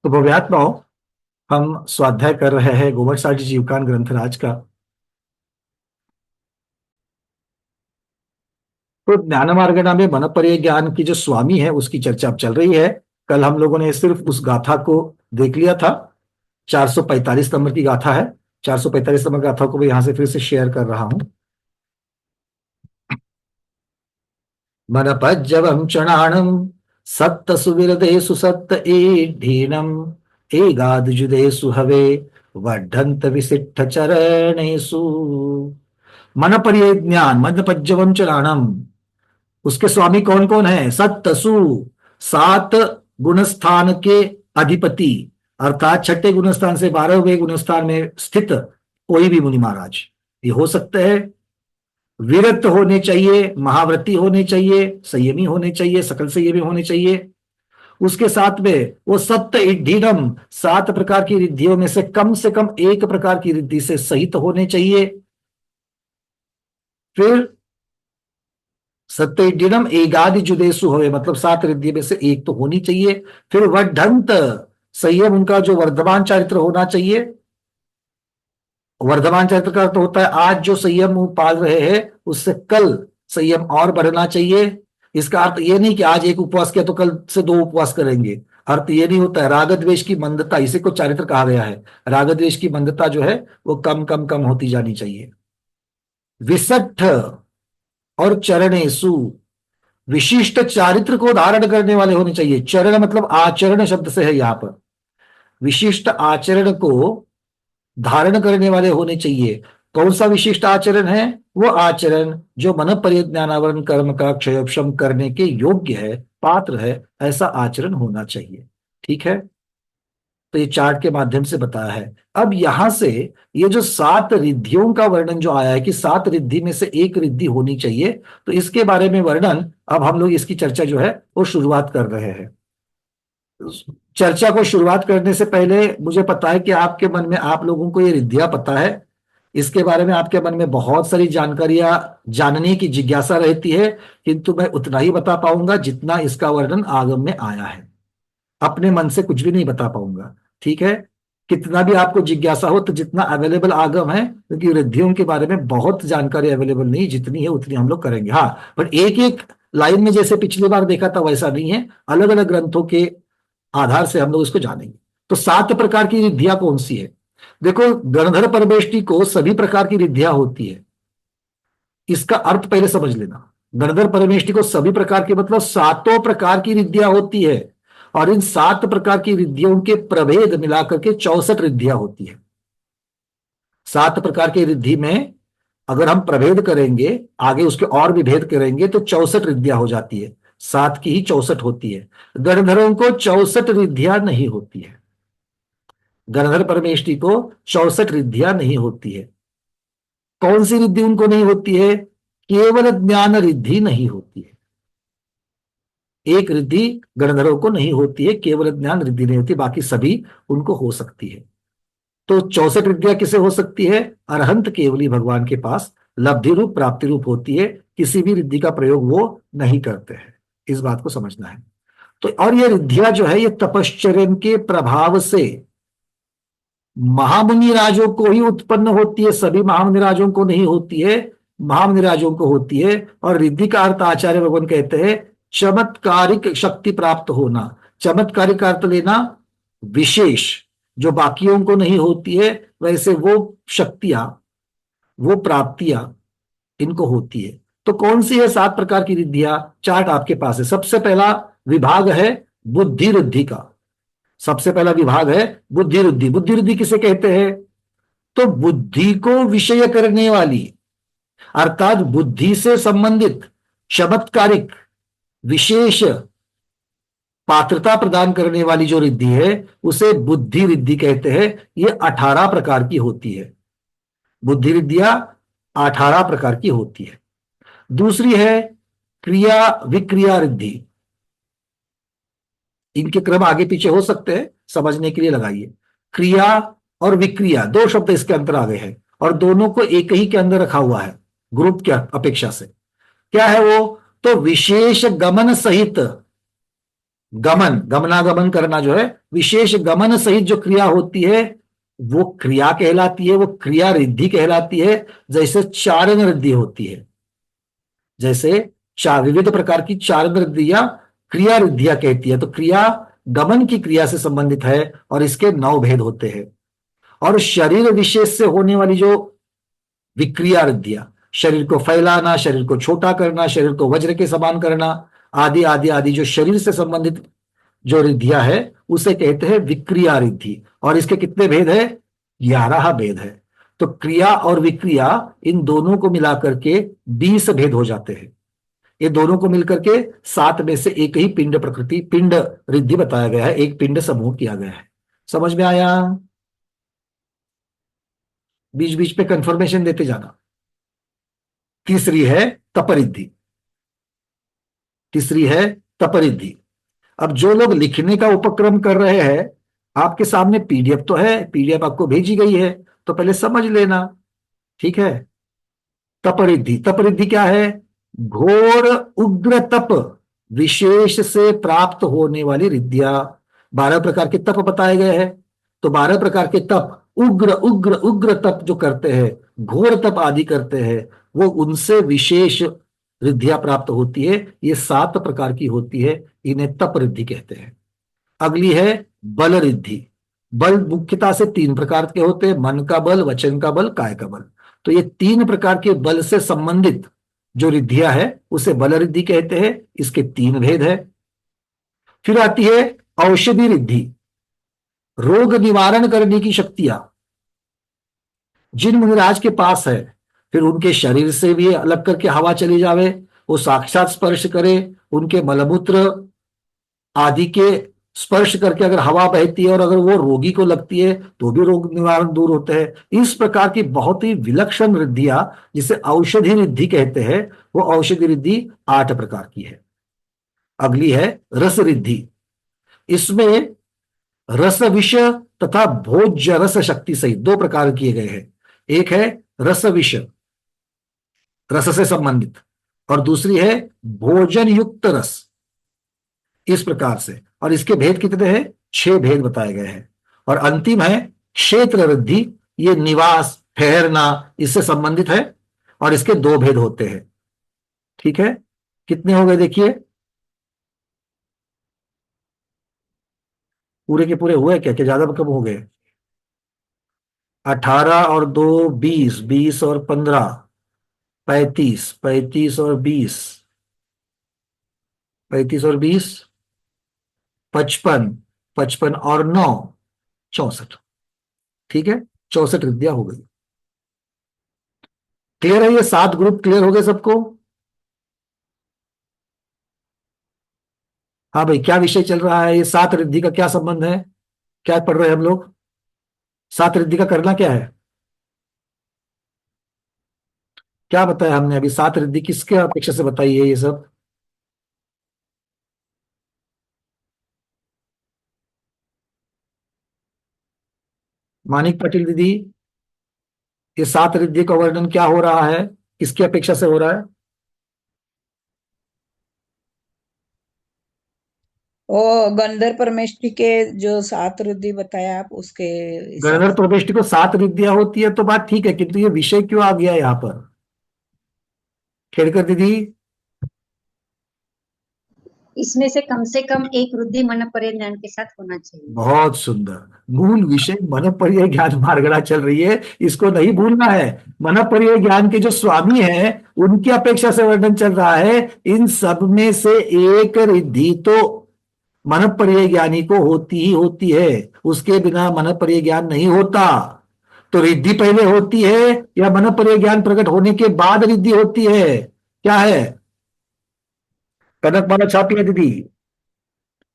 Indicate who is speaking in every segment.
Speaker 1: तो भव्यात्माओं, हम स्वाध्याय कर रहे हैं गोबर साठी जीवकान ग्रंथराज का। तो ज्ञानमार्गणा में मनपर्य ज्ञान की जो स्वामी है उसकी चर्चा अब चल रही है। कल हम लोगों ने सिर्फ उस गाथा को देख लिया था। 445 नंबर की गाथा है। 445 नंबर गाथा को मैं यहां से फिर से शेयर कर रहा हूं। मनपज्जवं चणाणं सत्त सुविरदेषु सत्त ईढ्ढीनम् एगादजुदेषु हवे वर्धन्त विसिट्ठ चरणेषु। मनपर्य ज्ञान मनपज्जवं चणाणम, उसके स्वामी कौन कौन है? सत्तसु, सात गुणस्थान के अधिपति, अर्थात छठे गुणस्थान से 12वें गुणस्थान में स्थित कोई भी मुनि महाराज ये हो सकते हैं। विरक्त होने चाहिए, महाव्रती होने चाहिए, संयमी होने चाहिए, सकल संयमी होने चाहिए। उसके साथ में वो सत्य इड्ढीनम, 7 प्रकार की रिद्धियों में से कम एक प्रकार की रिद्धि से सहित होने चाहिए। फिर सत्य इड्ढीनम एगादि जुदेसु होवे, मतलब 7 रिद्धि में से एक तो होनी चाहिए। फिर वर्धंत, संयम उनका जो वर्धमान चरित्र होना चाहिए। वर्धमान चरित्र का अर्थ होता है आज जो संयम वो पाल रहे हैं उससे कल संयम और बढ़ना चाहिए। इसका अर्थ ये नहीं कि आज एक उपवास किया तो कल से 2 उपवास करेंगे। अर्थ ये नहीं होता है। राग द्वेष की मंदता, इसी को चारित्र कहा गया है। राग द्वेष की मंदता जो है वो कम कम कम होती जानी चाहिए। विसठ और चरणेशु, विशिष्ट चारित्र को धारण करने वाले होने चाहिए। चरण मतलब आचरण शब्द से है यहाँ पर। विशिष्ट आचरण को धारण करने वाले होने चाहिए। कौन सा विशिष्ट आचरण है? वो आचरण जो मन परिज्ञानावरण कर्म का क्षयोक्षम करने के योग्य है, पात्र है, ऐसा आचरण होना चाहिए। ठीक है, तो ये चार्ट के माध्यम से बताया है। अब यहां से ये जो 7 रिद्धियों का वर्णन जो आया है कि 7 रिद्धि में से एक रिद्धि होनी चाहिए, तो इसके बारे में वर्णन अब हम लोग इसकी चर्चा जो है वो शुरुआत कर रहे हैं। चर्चा को शुरुआत करने से पहले मुझे पता है कि आपके मन में, आप लोगों को ये रिद्धियां पता है, इसके बारे में आपके मन में बहुत सारी जानकारियां जानने की जिज्ञासा रहती है, किंतु मैं उतना ही बता पाऊंगा जितना इसका वर्णन आगम में आया है। अपने मन से कुछ भी नहीं बता पाऊंगा। ठीक है, कितना भी आपको जिज्ञासा हो तो जितना अवेलेबल आगम है, क्योंकि रिद्धियों के बारे में बहुत जानकारी अवेलेबल नहीं, जितनी है उतनी हम लोग करेंगे। हाँ, पर एक एक लाइन में जैसे पिछली बार देखा था वैसा नहीं है, अलग अलग ग्रंथों के आधार से हम लोग इसको जानेंगे। तो 7 प्रकार की रिद्धियां कौन सी है? देखो, गणधर परमेष्टि को सभी प्रकार की रिद्धियां होती है, इसका अर्थ पहले समझ लेना। गणधर परमेष्टि को सभी प्रकार की मतलब 7 प्रकार की रिद्धियां होती है, और इन 7 प्रकार की रिद्धियों के प्रभेद मिलाकर के 64 रिद्धियां होती है। 7 प्रकार की रिद्धि में अगर हम प्रभेद करेंगे, आगे उसके और भी भेद करेंगे, तो 64 रिद्धियां हो जाती है। 7 की ही 64 होती है। गणधरों को 64 रिद्धियां नहीं होती है। गणधर परमेष्टि को 64 रिद्धियां नहीं होती है। कौन सी रिद्धि उनको नहीं होती है? केवल ज्ञान रिद्धि नहीं होती है। एक रिद्धि गणधरों को नहीं होती है, केवल ज्ञान रिद्धि नहीं होती, बाकी सभी उनको हो सकती है। तो 64 रिद्धियां किसे हो सकती है? अरहंत केवली भगवान के पास लब्धि रूप प्राप्ति रूप होती है। किसी भी रिद्धि का प्रयोग वो नहीं करते हैं, इस बात को समझना है। तो और ये रिद्धियां जो है ये तपश्चर्य के प्रभाव से महामुनि राजों को ही उत्पन्न होती है, सभी महामुनि राजों को नहीं होती है, महामुनि राजों को होती है। और रिद्धि का अर्थ आचार्य भगवान कहते हैं चमत्कारिक शक्ति प्राप्त होना। चमत्कारिक अर्थ लेना विशेष, जो बाकियों को नहीं होती है, वैसे वो शक्तियां, वो प्राप्तियां इनको होती है। तो कौन सी है 7 प्रकार की रिद्धियां? चार्ट आपके पास है। सबसे पहला विभाग है बुद्धि रिद्धि का। सबसे पहला विभाग है बुद्धि रिद्धि। बुद्धि रिद्धि किसे कहते हैं? तो बुद्धि को विषय करने वाली, अर्थात बुद्धि से संबंधित चमत्कारिक विशेष पात्रता प्रदान करने वाली जो रिद्धि है उसे बुद्धि रिद्धि कहते हैं। ये 18 प्रकार की होती है। बुद्धि रिद्धियां 18 प्रकार की होती है। दूसरी है क्रिया विक्रिया रिद्धि। इनके क्रम आगे पीछे हो सकते हैं, समझने के लिए लगाइए। क्रिया और विक्रिया 2 शब्द इसके अंतर आ गए हैं, और दोनों को एक ही के अंदर रखा हुआ है ग्रुप की अपेक्षा से। क्या है वो? तो विशेष गमन सहित गमन, गमनागमन करना जो है, विशेष गमन सहित जो क्रिया होती है वो क्रिया कहलाती है, वो क्रिया रिद्धि कहलाती है। जैसे चारण रिद्धि होती है, जैसे विविध प्रकार की चारण रिद्धियां क्रिया रिद्धियां कहती है। तो क्रिया गमन की क्रिया से संबंधित है और इसके 9 भेद होते हैं। और शरीर विशेष से होने वाली जो विक्रिया रिद्धियां, शरीर को फैलाना, शरीर को छोटा करना, शरीर को वज्र के समान करना, आदि आदि आदि, जो शरीर से संबंधित जो रिद्धियां है उसे कहते हैं विक्रिया रिद्धि। और इसके कितने भेद है? 11 भेद है। तो क्रिया और विक्रिया, इन दोनों को मिलाकर के 20 भेद हो जाते हैं। ये दोनों को मिलकर के 7 में से एक ही पिंड प्रकृति, पिंड रिद्धि बताया गया है, एक पिंड समूह किया गया है। समझ में आया? बीच बीच पे कंफर्मेशन देते जाना। तीसरी है तपरिद्धि। तीसरी है तपरिद्धि। अब जो लोग लिखने का उपक्रम कर रहे हैं, आपके सामने पीडीएफ तो है, पीडीएफ आपको भेजी गई है, तो पहले समझ लेना। ठीक है? तपरिद्धि, तपरिद्धि क्या है? घोर उग्र तप विशेष से प्राप्त होने वाली रिद्धियां। 12 प्रकार के तप बताए गए हैं। तो 12 प्रकार के तप, उग्र उग्र उग्र तप जो करते हैं, घोर तप आदि करते हैं, वो उनसे विशेष रिद्धियां प्राप्त होती है। ये 7 प्रकार की होती है, इन्हें तप रिद्धि कहते हैं। अगली है बल रिद्धि। बल मुख्यतः से 3 प्रकार के होते हैं, मन का बल, वचन का बल, काय का बल। तो ये 3 प्रकार के बल से संबंधित जो रिद्धियां है उसे बल रिद्धि कहते हैं। इसके 3 भेद है। फिर आती है औषधि रिद्धि। रोग निवारण करने की शक्तियां जिन मुनिराज के पास है, फिर उनके शरीर से भी अलग करके हवा चली जावे, वो साक्षात स्पर्श करे, उनके मलमूत्र आदि के स्पर्श करके अगर हवा बहती है और अगर वो रोगी को लगती है तो भी रोग निवारण दूर होते हैं। इस प्रकार की बहुत ही विलक्षण रिद्धियां, जिसे औषधि रिद्धि कहते हैं, वो औषधि रिद्धि 8 प्रकार की है। अगली है रस रिद्धि। इसमें रस विष तथा भोज्य रस शक्ति सहित 2 प्रकार किए गए हैं। एक है रस विष, रस से संबंधित, और दूसरी है भोजन युक्त रस, इस प्रकार से। और इसके भेद कितने हैं? 6 भेद बताए गए हैं। और अंतिम है क्षेत्र रिद्धि। ये निवास, ठहरना, इससे संबंधित है और इसके 2 भेद होते हैं। ठीक है? कितने हो गए देखिए? पूरे के पूरे हुए क्या, ज्यादा कम हो गए? 18 और 2 20, 20 और 15 35, 35 और 20, 35 और 20 55, 55 और 9 64। ठीक है? 64 रिद्धियां हो गई। क्लियर है? ये 7 ग्रुप क्लियर हो गए सबको? हाँ भाई, क्या विषय चल रहा है? ये 7 रिद्धि का क्या संबंध है? क्या पढ़ रहे हैं हम लोग? 7 रिद्धि का करना क्या है? क्या बताया हमने अभी? 7 रिद्धि किसके अपेक्षा से बताई है ये सब? मानिक पाटिल दीदी, ये 7 रिद्धि का वर्णन क्या हो रहा है? किसकी अपेक्षा से हो रहा है?
Speaker 2: वो गंधर्व परमेष्ठी के जो 7 रुद्धि बताया आप, उसके हिसाब
Speaker 1: गणधर
Speaker 2: से।
Speaker 1: प्रविष्टि को 7 रिद्धियां होती है तो बात ठीक है, किंतु ये विषय क्यों आ गया यहाँ पर? खेड़कर दीदी।
Speaker 3: इसमें से कम एक रुद्धि मन परिज्ञान के साथ होना चाहिए।
Speaker 1: बहुत सुंदर। मूल विषय मन पर्याय ज्ञान मार्गड़ा चल रही है, इसको नहीं भूलना है। मन पर्याय ज्ञान के जो स्वामी हैं, उनकी अपेक्षा से वर्णन चल रहा है। इन सब में से एक रिद्धि तो मन पर्याय ज्ञानी को होती ही होती है, उसके बिना मन पर्याय ज्ञान नहीं होता। तो रिद्धि पहले होती है या मन पर्याय ज्ञान प्रकट होने के बाद रिद्धि होती है? क्या है? कनक माला छापी है दीदी?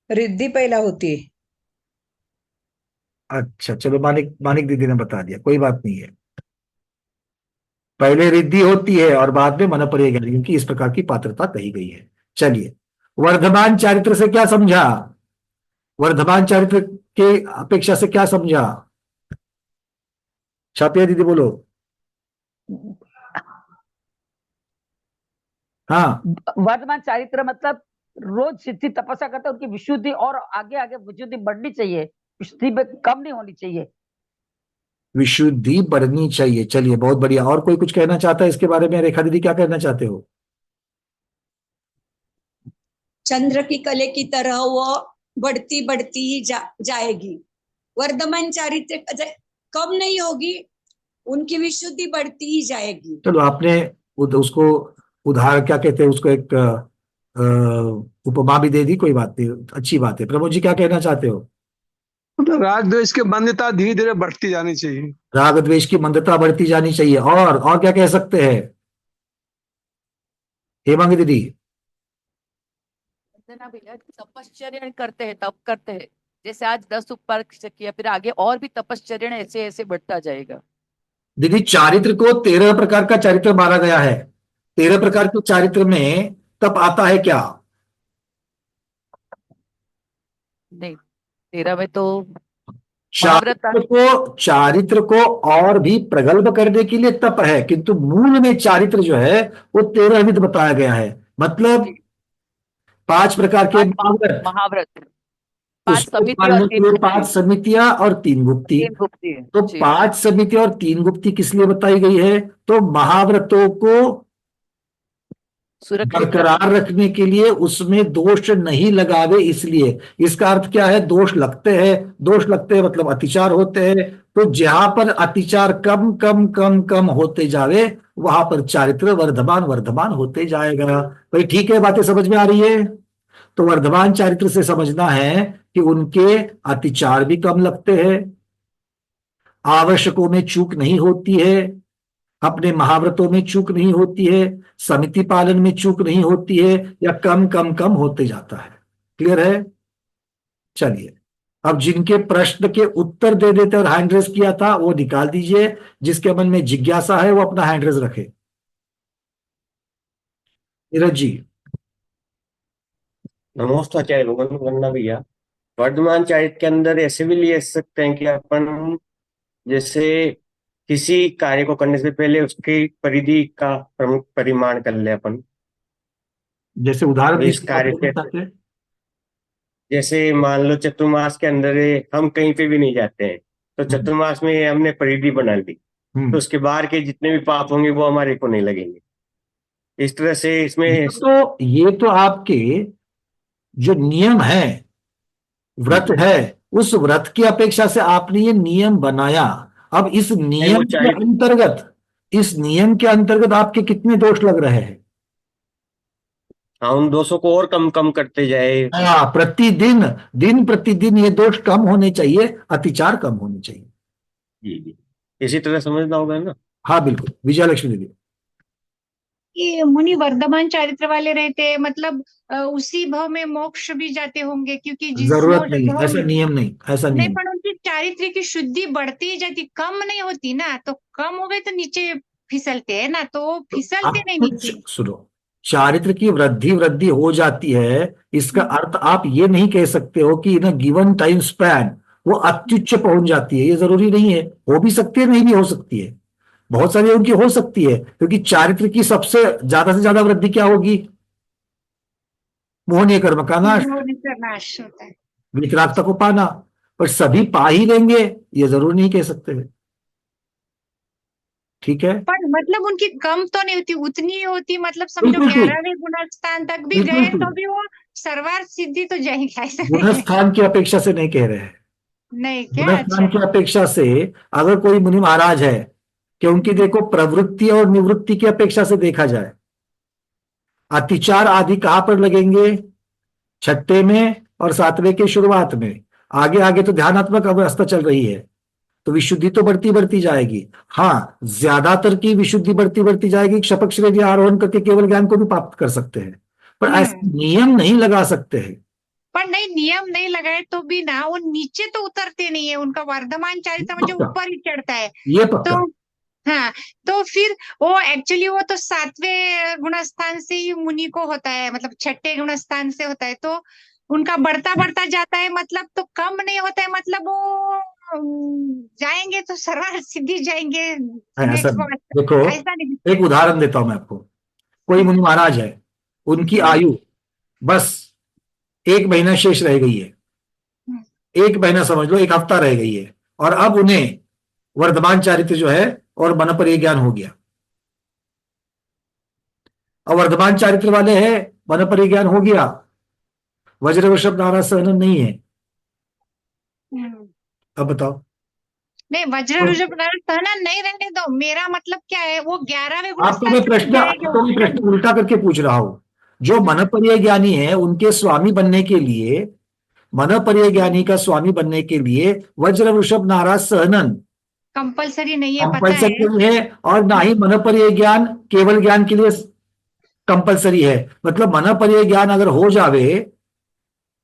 Speaker 2: रिद्धि पहला होती है।
Speaker 1: अच्छा चलो, मानिक मानिक दीदी ने बता दिया, कोई बात नहीं है। पहले रिद्धि होती है और बाद में मन पर्याय ज्ञान, क्योंकि इस प्रकार की पात्रता कही गई है। चलिए, वर्धमान चारित्र से क्या समझा? वर्धमान चारित्र के अपेक्षा से क्या समझा? छापिया दीदी बोलो। हाँ।
Speaker 4: वर्धमान चारित्र मतलब रोज सिद्धि तपस्या करते हैं, उनकी विशुद्धि और आगे आगे विशुद्धि बढ़नी चाहिए, विशुद्धि में कम नहीं होनी चाहिए।
Speaker 1: विशुद्धि बढ़नी चाहिए, चलिए बहुत बढ़िया। और कोई कुछ कहना चाहता है इसके बारे में? रेखा दीदी क्या कहना चाहते हो?
Speaker 5: चंद्र की कले की तरह वो बढ़ती बढ़ती ही जाएगी। वर्धमान चारित्र कम नहीं होगी, उनकी विशुद्धि बढ़ती ही जाएगी।
Speaker 1: चलो आपने उसको उदाहरण क्या कहते हैं उसको, एक उपमा भी दे दी, कोई बात नहीं, अच्छी बात है। प्रमोद जी क्या कहना चाहते हो?
Speaker 6: मतलब राग द्वेष की मान्यता धीरे धीरे बढ़ती जानी चाहिए।
Speaker 1: राग द्वेष की मंदता बढ़ती जानी चाहिए। और क्या कह सकते हैं हेमांगी दीदी?
Speaker 7: वंदना भैया, तपश्चर्या करते हैं, तप करते हैं, जैसे आज 10 उपवास किया, फिर आगे और भी तपश्चर्या ऐसे ऐसे बढ़ता जाएगा।
Speaker 1: दीदी चारित्र को 13 प्रकार का चारित्र माना गया है। 13 प्रकार के चारित्र में तप आता है क्या?
Speaker 7: नहीं, 13 में तो महाव्रत
Speaker 1: चारित्र को और भी प्रगल्भ करने के लिए तप है, किंतु मूल में चारित्र जो है वो 13 विध बताया गया है। मतलब 5 प्रकार के महाव्रत,
Speaker 7: महाव्रत, 5
Speaker 1: उसको
Speaker 7: समिति
Speaker 1: मानने
Speaker 7: और
Speaker 1: के लिए 5 समितियां और 3 गुप्ती।
Speaker 7: 3 गुप्ती।
Speaker 1: तो 5 समिति और 3 गुप्ती किस लिए बताई गई है? तो महाव्रतों को बरकरार रखने के लिए, उसमें दोष नहीं लगावे इसलिए। इसका अर्थ क्या है? दोष लगते हैं, दोष लगते हैं मतलब अतिचार होते हैं। तो जहां पर अतिचार कम कम कम कम होते जावे, वहां पर चारित्र वर्धमान वर्धमान होते जाएगा। भाई ठीक है, बातें समझ में आ रही है? तो वर्धमान चारित्र से समझना है कि उनके अतिचार भी कम लगते हैं, आवश्यकों में चूक नहीं होती है, अपने महाव्रतों में चूक नहीं होती है, समिति पालन में चूक नहीं होती है, या कम कम कम होते जाता है। क्लियर है? चलिए अब जिनके प्रश्न के उत्तर दे देते और हैंड रेज किया था वो निकाल दीजिए। जिसके मन में जिज्ञासा है वो अपना हैंड रेज रखे। नीरज जी।
Speaker 8: नमोस्ताचार्य वंदना भैया। वर्धमान चारित्र के अंदर ऐसे भी ले सकते हैं कि अपन जैसे किसी कार्य को करने से पहले उसकी परिधि का प्रमुख परिमाण कर ले अपन।
Speaker 1: जैसे उदाहरण
Speaker 8: इस कार्य के जैसे मान लो चतुर्मास के अंदर हम कहीं पे भी नहीं जाते हैं, तो चतुर्मास में हमने परिधि बना ली, तो उसके बाहर के जितने भी पाप होंगे वो हमारे को नहीं लगेंगे। इस तरह से इसमें
Speaker 1: ये तो आपके जो नियम है, व्रत है, उस व्रत की अपेक्षा से आपने ये नियम बनाया। अब इस नियम के अंतर्गत आपके कितने दोष लग रहे हैं?
Speaker 8: हाँ, उन दोषों को और कम कम करते जाए।
Speaker 1: हाँ, प्रतिदिन दिन प्रतिदिन ये दोष कम होने चाहिए, अतिचार कम होने चाहिए।
Speaker 8: जी, इसी तरह समझना होगा ना।
Speaker 1: हाँ बिल्कुल। विजया लक्ष्मी दीदी।
Speaker 9: ये मुनि वर्धमान चारित्र वाले रहते हैं, मतलब उसी भव में मोक्ष भी जाते होंगे, क्योंकि
Speaker 1: जरूरत नहीं, ऐसा नियम नहीं, ऐसा
Speaker 9: नहीं,
Speaker 1: नियम
Speaker 9: पर उनकी चारित्र की शुद्धि बढ़ती ही जाती, कम नहीं होती ना। तो कम हो गए तो नीचे फिसलते हैं ना, तो फिसलते नहीं नीचे।
Speaker 1: सुनो, चारित्र की वृद्धि वृद्धि हो जाती है, इसका अर्थ आप ये नहीं कह सकते हो कि इन अ गिवन टाइम स्पैन वो अत्युच्च पहुंच जाती है। ये जरूरी नहीं है, हो भी सकती है, नहीं भी हो सकती है। बहुत सारी उनकी हो सकती है, क्योंकि चारित्र की सबसे ज्यादा से ज्यादा वृद्धि क्या होगी? मोहनीय कर्म का नाश,
Speaker 9: नाश होता है,
Speaker 1: वितरागता को पाना। पर सभी पा ही लेंगे ये जरूर नहीं कह सकते हैं। ठीक है,
Speaker 9: पर मतलब उनकी कम तो नहीं होती, उतनी ही होती। मतलब समझो 11वें गुणस्थान तक भी गए तो भी वो सर्वार्थ सिद्धि तो जाएंगे, ऐसा
Speaker 1: गुणस्थान की अपेक्षा से नहीं कह रहे हैं।
Speaker 9: नहीं क्या?
Speaker 1: गुणस्थान की अपेक्षा से अगर कोई मुनि महाराज है कि उनकी देखो प्रवृत्ति और निवृत्ति की अपेक्षा से देखा जाए, अतिचार आदि कहां पर लगेंगे? 6ठे में और 7वें के शुरुआत में। आगे आगे तो ध्यानात्मक अवस्था चल रही है, तो विशुद्धि तो बढ़ती बढ़ती जाएगी। हाँ, ज्यादातर की विशुद्धि बढ़ती बढ़ती जाएगी, शपथ श्रेणी आरोहण करके केवल ज्ञान को भी प्राप्त कर सकते हैं, पर ऐसे नियम नहीं लगा सकते हैं।
Speaker 9: पर नहीं, नियम नहीं लगाए तो भी ना वो नीचे तो उतरते नहीं है। उनका वर्धमान चारित्र मुझे ऊपर ही चढ़ता है।
Speaker 1: ये पक्का।
Speaker 9: तो हाँ, तो फिर वो एक्चुअली वो तो 7वें गुणस्थान से ही मुनि को होता है, मतलब 6ठे गुणस्थान से होता है, तो उनका बढ़ता बढ़ता जाता है। मतलब तो कम नहीं होता है, मतलब वो जाएंगे तो सर्वार्थ सिद्धि जाएंगे।
Speaker 1: ऐसा देखो,
Speaker 9: ऐसा नहीं।
Speaker 1: एक उदाहरण देता हूं मैं आपको। कोई मुनि महाराज है, उनकी आयु बस 1 महीना शेष रह गई है, 1 महीना समझ लो, 1 हफ्ता रह गई है, और अब उन्हें वर्धमान चारित्र जो है और मनपर्य ज्ञान हो गया। अब वर्धमान चारित्र वाले हैं, मनपर्य ज्ञान हो गया, वज्र वृषभ नारा सहनन नहीं है। अब बताओ।
Speaker 9: नहीं, वज्र ऋषभ सहना नहीं रहने दो, मेरा मतलब क्या है, वो 11वें गुण
Speaker 1: आपको मैं प्रश्न उल्टा करके पूछ रहा हूं। जो मनपर्य ज्ञानी है उनके स्वामी बनने के लिए, मनपर्य ज्ञानी का स्वामी बनने के लिए वज्र वृषभ नारा सहनन
Speaker 9: कंपलसरी नहीं है, पता है।
Speaker 1: कंपलसरी नहीं है, और ना ही मनपर्य ज्ञान केवल ज्ञान के लिए कंपलसरी है। मतलब मनपर्य ज्ञान अगर हो जावे,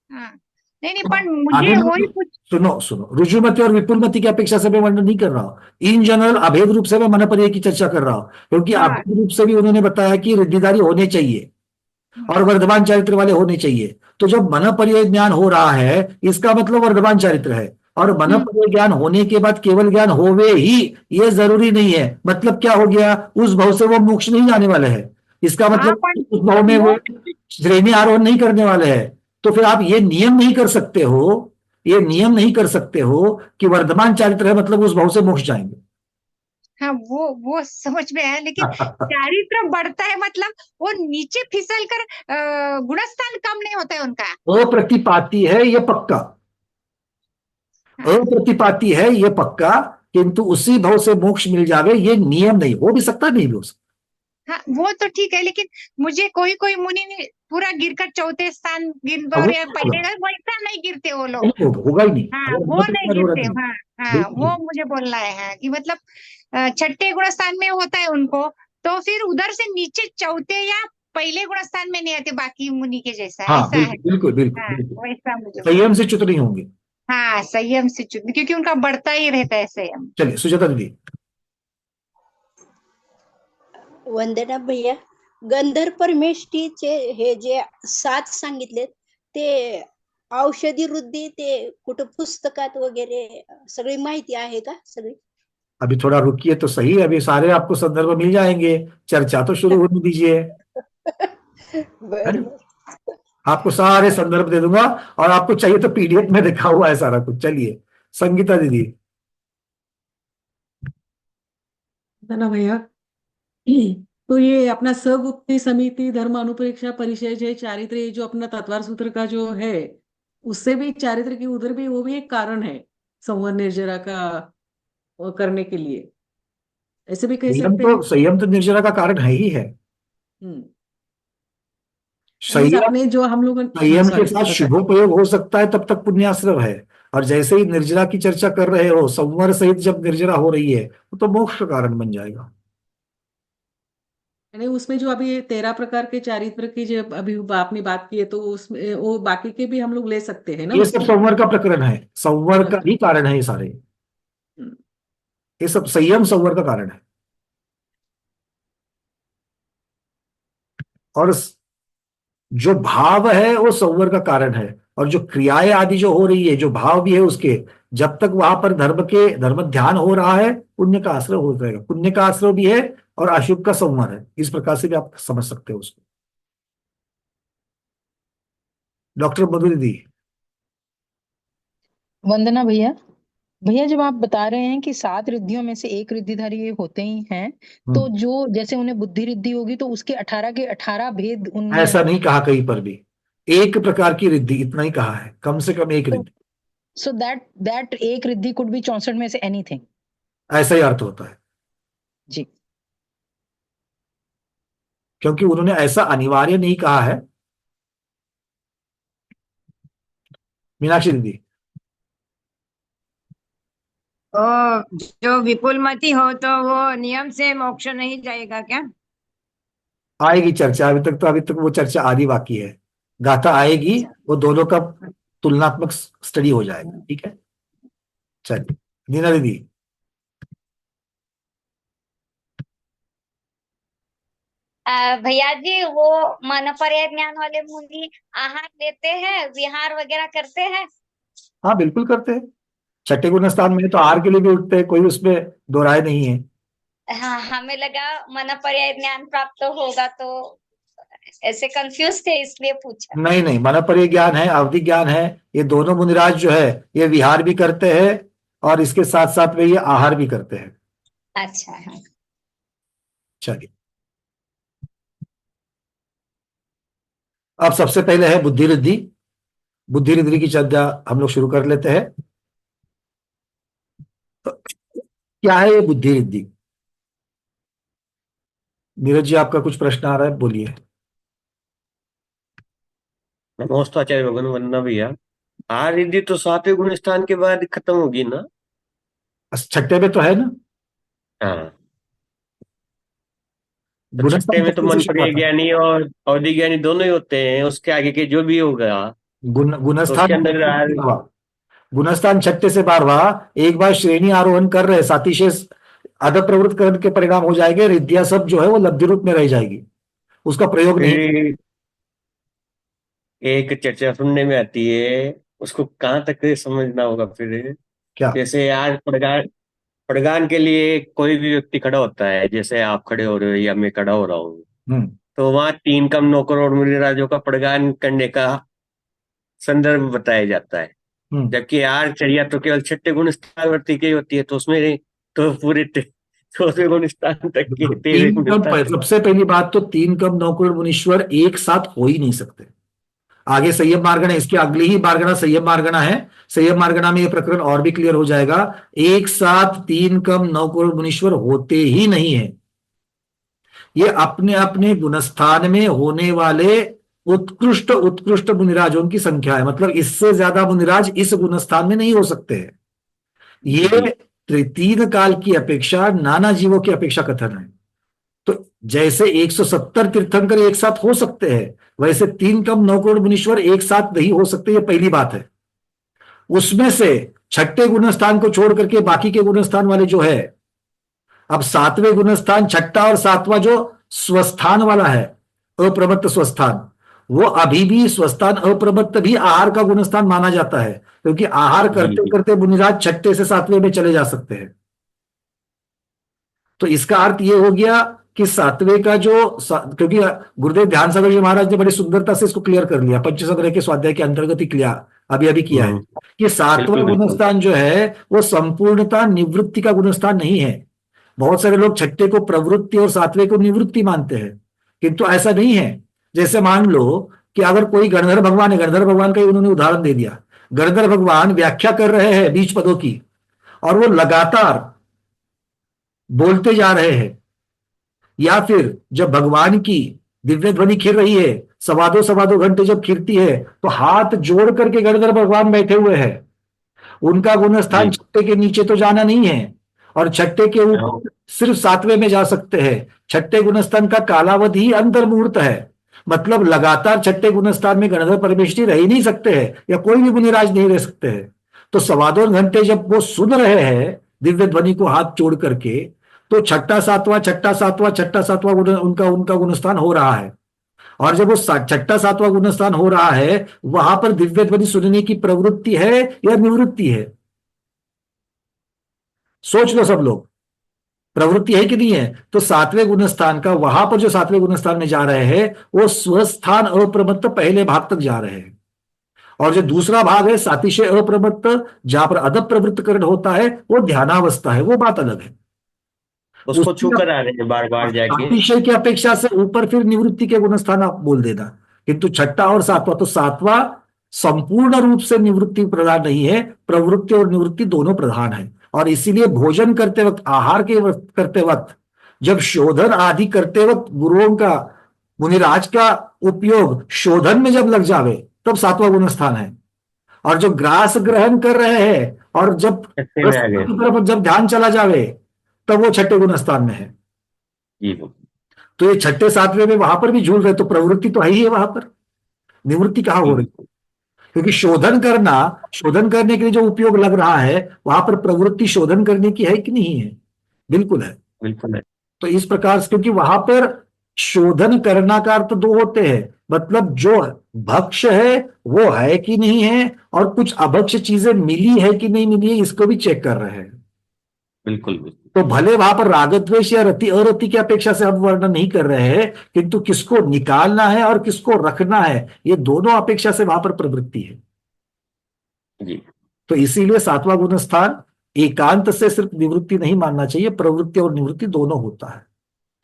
Speaker 9: हाँ, नहीं पर मुझे वही कुछ,
Speaker 1: सुनो, रुजुमति और विपुलमति की अपेक्षा से मैं वर्णन नहीं कर रहा हूं, इन जनरल अभेद रूप से मैं मनपर्य की चर्चा कर रहा हूं, क्योंकि अभेद रूप से भी उन्होंने बताया कि रिद्धिधारी होने चाहिए और वर्धमान चारित्र वाले होने चाहिए। तो जब मनपर्य ज्ञान हो रहा है इसका मतलब वर्धमान चारित्र है, और मनपर्य ज्ञान होने के बाद केवल ज्ञान होवे ही ये जरूरी नहीं है। मतलब क्या हो गया, उस भाव से वो मोक्ष नहीं जाने वाले हैं, इसका मतलब उस भाव में वो श्रेणी आरोहण नहीं करने वाले हैं। तो फिर आप ये नियम नहीं कर सकते हो, ये नियम नहीं कर सकते हो कि वर्धमान चारित्र है मतलब उस भाव से मोक्ष जाएंगे।
Speaker 9: हाँ, वो समझ में है, लेकिन चारित्र बढ़ता है मतलब वो नीचे फिसल कर गुणस्थान कम नहीं होता है उनका।
Speaker 1: अप्रतिपाती है ये पक्का, अप्रतिपाती है ये पक्का, किंतु उसी भाव से मोक्ष मिल जावे ये नियम नहीं, हो भी सकता नहीं भी हो सकता।
Speaker 9: हाँ, वो तो ठीक है, लेकिन मुझे कोई मुनि ने पूरा गिरकर चौथे स्थान गिर पहले वैसा नहीं गिरते वो लोग,
Speaker 1: होगा ही नहीं।
Speaker 9: हाँ, वो नहीं गिरते। हाँ, वो मुझे बोलना है कि मतलब छठे गुण स्थान में होता है उनको, तो फिर उधर से नीचे चौथे या पहले गुण स्थान में नहीं आते बाकी मुनि के जैसा।
Speaker 1: हाँ,
Speaker 9: ऐसा है।
Speaker 1: बिल्कुल
Speaker 9: हाँ, वैसा मुझे
Speaker 1: संयम से च्युत नहीं होंगे।
Speaker 9: हाँ, संयम से च्युत, क्योंकि उनका बढ़ता ही रहता है संयम।
Speaker 1: चलिए सुजाता दीदी।
Speaker 10: वंदना भैया, गंधर्व परमेष्ठीचे हे जे 7 सांगितले ते औषधी वृद्धी ते कुठं पुस्तकात वगैरे सगळी माहिती आहे का सगळी?
Speaker 1: अभी थोड़ा रुकिए तो सही, अभी सारे आपको संदर्भ मिल जाएंगे, चर्चा तो शुरू होने दीजिए। आपको सारे संदर्भ दे दूंगा, और आपको चाहिए तो पीडीएफ में लिखा हुआ है सारा कुछ। चलिए संगीता दीदी।
Speaker 11: ना भैया, तो ये अपना सगुप्ती समिति धर्म अनुपरीक्षा परिचय जो चारित्र, ये जो अपना तत्वार सूत्र का जो है, उससे भी चारित्र की उधर भी वो भी एक कारण है संवर निर्जरा का करने के लिए, ऐसे भी कह सकते हैं।
Speaker 1: संयम तो निर्जरा का कारण है ही है।
Speaker 11: अपने जो हम लोग
Speaker 1: संयम के साथ शुभोपयोग हो सकता है तब तक पुण्याश्रव है, और जैसे ही निर्जरा की चर्चा कर रहे हो, संवर सहित जब निर्जरा हो रही है तो मोक्ष का कारण बन जाएगा।
Speaker 11: नहीं, उसमें जो अभी 13 प्रकार के चारित्र की जो अभी आपने बात की है, तो उसमें वो बाकी के भी हम लोग ले सकते हैं ना।
Speaker 1: ये सब संवर का प्रकरण है, संवर का ही कारण है ये सारे, ये सब संयम संवर का कारण है। और जो भाव है वो संवर का कारण है, और जो क्रियाएं आदि जो हो रही है, जो भाव भी है उसके, जब तक वहां पर धर्म ध्यान हो रहा है पुण्य का आश्रय हो जाएगा। पुण्य का आश्रय भी है और अशुभ का संवर है, इस प्रकार से भी आप समझ सकते हो उसको। डॉक्टर मधु दीदी।
Speaker 2: वंदना भैया, भैया जब आप बता रहे हैं कि 7 रिद्धियों में से एक रिद्धिधारी ये होते ही हैं, तो जो जैसे उन्हें बुद्धि रिद्धि होगी तो उसके 18 के 18 भेद उनमें।
Speaker 1: ऐसा नहीं कहा कहीं पर भी, एक प्रकार की रिद्धि, इतना ही कहा है, कम से कम एक रिद्धि।
Speaker 2: सो दैट एक रिद्धि कुड बी 64 में से एनीथिंग,
Speaker 1: ऐसा ही अर्थ होता है
Speaker 2: जी,
Speaker 1: क्योंकि उन्होंने ऐसा अनिवार्य नहीं कहा है। मीनाक्षी दीदी।
Speaker 12: जो विपुलमती हो तो वो नियम से मोक्ष नहीं जाएगा क्या?
Speaker 1: आएगी चर्चा, अभी तक वो चर्चा आधी बाकी है, गाथा आएगी, वो दोनों का तुलनात्मक स्टडी हो जाएगा। ठीक है, चलिए नीना दीदी।
Speaker 13: भैया जी, वो मनपर्य ज्ञान वाले मुनि आहार लेते हैं, विहार वगैरह करते हैं?
Speaker 1: हाँ बिल्कुल करते हैं, छठे गुण स्थान में तो आहार के लिए भी उठते हैं, कोई उसमें दो राय नहीं है।
Speaker 13: हाँ, हमें लगा मनपर्य ज्ञान प्राप्त होगा तो ऐसे कंफ्यूज थे इसलिए पूछा।
Speaker 1: नहीं नहीं, मनपर्य ज्ञान है, अवधि ज्ञान है, ये दोनों मुनिराज जो है ये विहार भी करते हैं और इसके साथ साथ में ये आहार भी करते हैं।
Speaker 13: अच्छा हाँ।
Speaker 1: चलिए, अब सबसे पहले है बुद्धि रिद्धि। बुद्धि रिद्धि की चर्चा हम लोग शुरू कर लेते हैं। तो क्या है ये बुद्धि रिद्धि? नीरज जी, आपका कुछ प्रश्न आ रहा है, बोलिए।
Speaker 8: नमोस्ताचार्य भगवान, वंदना भैया। आ रिद्धि तो 7वें गुण स्थान के बाद खत्म होगी ना?
Speaker 1: छठे में तो है ना,
Speaker 8: हाँ, तो छठे में तो
Speaker 1: छठे से
Speaker 8: मनप्रिय
Speaker 1: शुरुआत है।
Speaker 8: ज्ञानी और अवधि ज्ञानी दोनों ही होते हैं, उसके आगे के जो भी होगा तो
Speaker 1: गुणस्थान
Speaker 8: उसके अंदर
Speaker 1: छठे से 12वां, गुणस्थान छठे से 12वां। एक बार श्रेणी आरोहण कर रहे सातिशेष अदब प्रवृत्त करण के परिणाम हो जाएंगे, रिद्धियां सब जो है वो लब्धि रूप में रह जाएगी, उसका प्रयोग नहीं।
Speaker 8: फिर एक चर्चा सुनने में आती है, उसको कहाँ तक समझना होगा फिर।
Speaker 1: क्या?
Speaker 8: जैसे यार पड़गान के लिए कोई भी व्यक्ति खड़ा होता है, जैसे आप खड़े हो रहे हो या मैं खड़ा हो रहा हूँ,
Speaker 1: हम्म
Speaker 8: तो वहां 3 कम 9 करोड़ मुनिराजों का पड़गान करने का संदर्भ बताया जाता है।
Speaker 1: हम्म
Speaker 8: जबकि यार चर्या तो केवल छठे गुण स्थान की होती है, तो उसमें तो पूरे 14वें गुण स्थान तक के 13वें
Speaker 1: तीन
Speaker 8: गुण
Speaker 1: कम,
Speaker 8: स्थान।
Speaker 1: सबसे पहली बात तो 3 कम 9 करोड़ मुनीश्वर एक साथ हो ही नहीं सकते। आगे संयम मार्गणा, इसके अगली ही मार्गणा संयम मार्गणा है। संयम मार्गणा में ये प्रकरण और भी क्लियर हो जाएगा। एक साथ 3 कम 9 करोड़ मुनीश्वर होते ही नहीं है। ये अपने अपने गुणस्थान में होने वाले उत्कृष्ट उत्कृष्ट मुनिराजों की संख्या है, मतलब इससे ज्यादा मुनिराज इस गुणस्थान में नहीं हो सकते हैं। ये 3 काल की अपेक्षा, नाना जीवों की अपेक्षा कथन है। तो जैसे 170 तीर्थंकर एक साथ हो सकते हैं, वैसे 3 कम 9 करोड़ मुनीश्वर एक साथ नहीं हो सकते, ये पहली बात है। उसमें से छठे गुणस्थान को छोड़ करके बाकी के गुणस्थान वाले जो है, अब 7वें गुणस्थान, छठा और 7वां जो स्वस्थान वाला है, अप्रमत्त स्वस्थान, वो अभी भी स्वस्थान अप्रमत्त भी आहार का गुणस्थान माना जाता है, क्योंकि आहार करते करते मुनिराज छठे से 7वें में चले जा सकते हैं। तो इसका अर्थ ये हो गया कि 7वें का जो, क्योंकि गुरुदेव ध्यान सागर जी महाराज ने बड़ी सुंदरता से इसको क्लियर कर लिया, पंचसंग्रह के स्वाध्याय के अंतर्गत ही क्लियर अभी अभी किया है कि 7वां गुणस्थान जो है वो संपूर्णता निवृत्ति का गुणस्थान नहीं है। बहुत सारे लोग छठे को प्रवृत्ति और 7वें को निवृत्ति मानते हैं, किंतु ऐसा नहीं है। जैसे मान लो कि अगर कोई गणधर भगवान है, गणधर भगवान का ही उन्होंने उदाहरण दे दिया, गणधर भगवान व्याख्या कर रहे हैं बीज पदों की और वो लगातार बोलते जा रहे हैं, या फिर जब भगवान की दिव्य ध्वनि खिर रही है, सवा दो घंटे जब खिरती है, तो हाथ जोड़ करके गणधर भगवान बैठे हुए हैं। उनका गुणस्थान छठे के नीचे तो जाना नहीं है और छठे के ऊपर सिर्फ 7वें में जा सकते हैं। छठे गुणस्थान का कालावधि ही अंतर्मुहूर्त है, मतलब लगातार छठे गुणस्थान में गणधर परमेष्ठी रह ही नहीं सकते हैं, या कोई भी मुनिराज नहीं रह सकते हैं। तो 2.25 घंटे जब वो सुन रहे हैं दिव्य ध्वनि को हाथ जोड़ करके, तो छठा सातवां उनका गुणस्थान हो रहा है। और जब वो छठा सातवां गुणस्थान हो रहा है, वहां पर दिव्य ध्वनि सुनने की प्रवृत्ति है या निवृत्ति है? सोच लो सब लोग, प्रवृत्ति है कि नहीं है? तो 7वें गुणस्थान का, वहां पर जो 7वें गुणस्थान में जा रहे हैं वो स्वस्थान अप्रमत्त पहले भाग तक जा रहे हैं, और जो दूसरा भाग है सातिशय अप्रमत्त, जहां पर अदब प्रवृत्तकरण होता है, वो ध्यानावस्था है, वो बात अलग है।
Speaker 8: उसको छू कर आ रहे हैं बार बार जाके।
Speaker 1: अतिशय की अपेक्षा से ऊपर फिर निवृत्ति के गुणस्थान आप बोल देना, किंतु छठा और 7वां, तो 7वां संपूर्ण रूप से निवृत्ति प्रधान नहीं है, प्रवृत्ति और निवृत्ति दोनों प्रधान है। और इसीलिए भोजन करते वक्त, आहार के वक्त करते वक्त, जब शोधन आदि करते वक्त गुरुओं का, मुनिराज का उपयोग शोधन में जब लग जावे, तब 7वां गुणस्थान है। और जो ग्रास ग्रहण कर रहे हैं और जब जब ध्यान चला जावे, तब वो छठे गुणस्थान में है। तो ये छठे 7वें में वहां पर भी झूल रहे, तो प्रवृत्ति तो है ही है वहां पर, निवृत्ति कहां हो रही? क्योंकि शोधन करने के लिए जो उपयोग लग रहा है, वहां पर प्रवृत्ति शोधन करने की है कि नहीं है? बिल्कुल है,
Speaker 8: बिल्कुल है।
Speaker 1: तो इस प्रकार से, क्योंकि वहां पर शोधन करना का अर्थ 2 होते हैं, मतलब जो भक्ष है वो है कि नहीं है, और कुछ अभक्ष चीजें मिली है कि नहीं मिली है, इसको भी चेक कर रहे हैं।
Speaker 8: बिल्कुल।
Speaker 1: तो भले वहां पर रागद्वेष या रति अरति की अपेक्षा से हम वर्णन नहीं कर रहे हैं, किंतु किसको निकालना है और किसको रखना है, ये दोनों अपेक्षा से वहां पर प्रवृत्ति है
Speaker 8: जी।
Speaker 1: तो इसीलिए सातवां गुण स्थान एकांत से सिर्फ निवृत्ति नहीं मानना चाहिए, प्रवृत्ति और निवृत्ति दोनों होता है।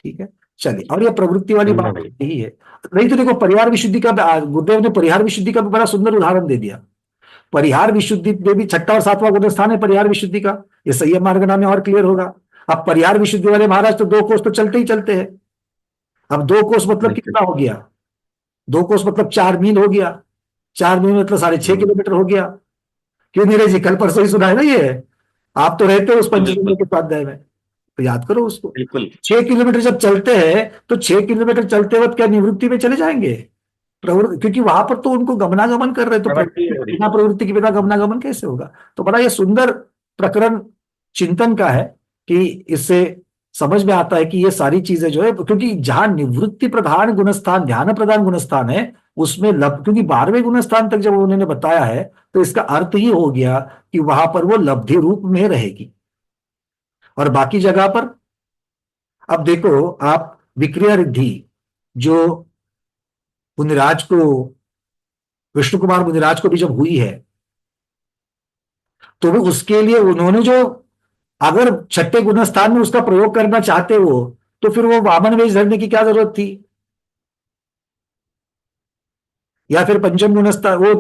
Speaker 1: ठीक है, चलिए। और ये प्रवृत्ति वाली बात यही है। नहीं तो देखो, परिहार विशुद्धि का गुरुदेव ने परिहार विशुद्धि का भी बड़ा सुंदर उदाहरण दे दिया। परिहार विशुद्धि में भी छठा और सातवां गुण स्थान है परिहार विशुद्धि का, ये संयम मार्गना में और क्लियर होगा। अब परिहार विशुद्धि वाले महाराज तो 2 कोस तो चलते ही चलते हैं। अब 2 कोस मतलब कितना हो गया? 2 कोस मतलब 4 मील हो गया। 4 मील मतलब 6.5 किलोमीटर हो गया। क्यों नीरज जी, कल परसों ही सुना है ना ये, आप तो रहते हो उस पंचमी के स्वाध्याय में, तो याद करो उसको।
Speaker 8: बिल्कुल।
Speaker 1: 6 किलोमीटर जब चलते हैं तो 6 किलोमीटर चलते वक्त क्या निवृत्ति में चले जाएंगे? क्योंकि वहां पर तो उनको गमनागमन कर रहे, तो बिना प्रवृत्ति के बिना गमनागमन कैसे होगा? तो बड़ा ये सुंदर प्रकरण चिंतन का है कि इससे समझ में आता है कि ये सारी चीजें जो है, क्योंकि जहां निवृत्ति प्रधान गुणस्थान, ध्यान प्रधान गुणस्थान है, उसमें क्योंकि 12वें गुणस्थान तक जब उन्होंने बताया है तो इसका अर्थ ही हो गया कि वहां पर वो लब्धि रूप में रहेगी। और बाकी जगह पर अब देखो आप, विक्रिया रिद्धि जो मुनिराज को, विष्णु कुमार मुनिराज को भी जब हुई है, तो वो उसके लिए उन्होंने जो, अगर छठे गुणस्थान में उसका प्रयोग करना चाहते हो तो फिर वो वामन वेश धरने की क्या जरूरत थी? या फिर पंचम गुणस्थान, वो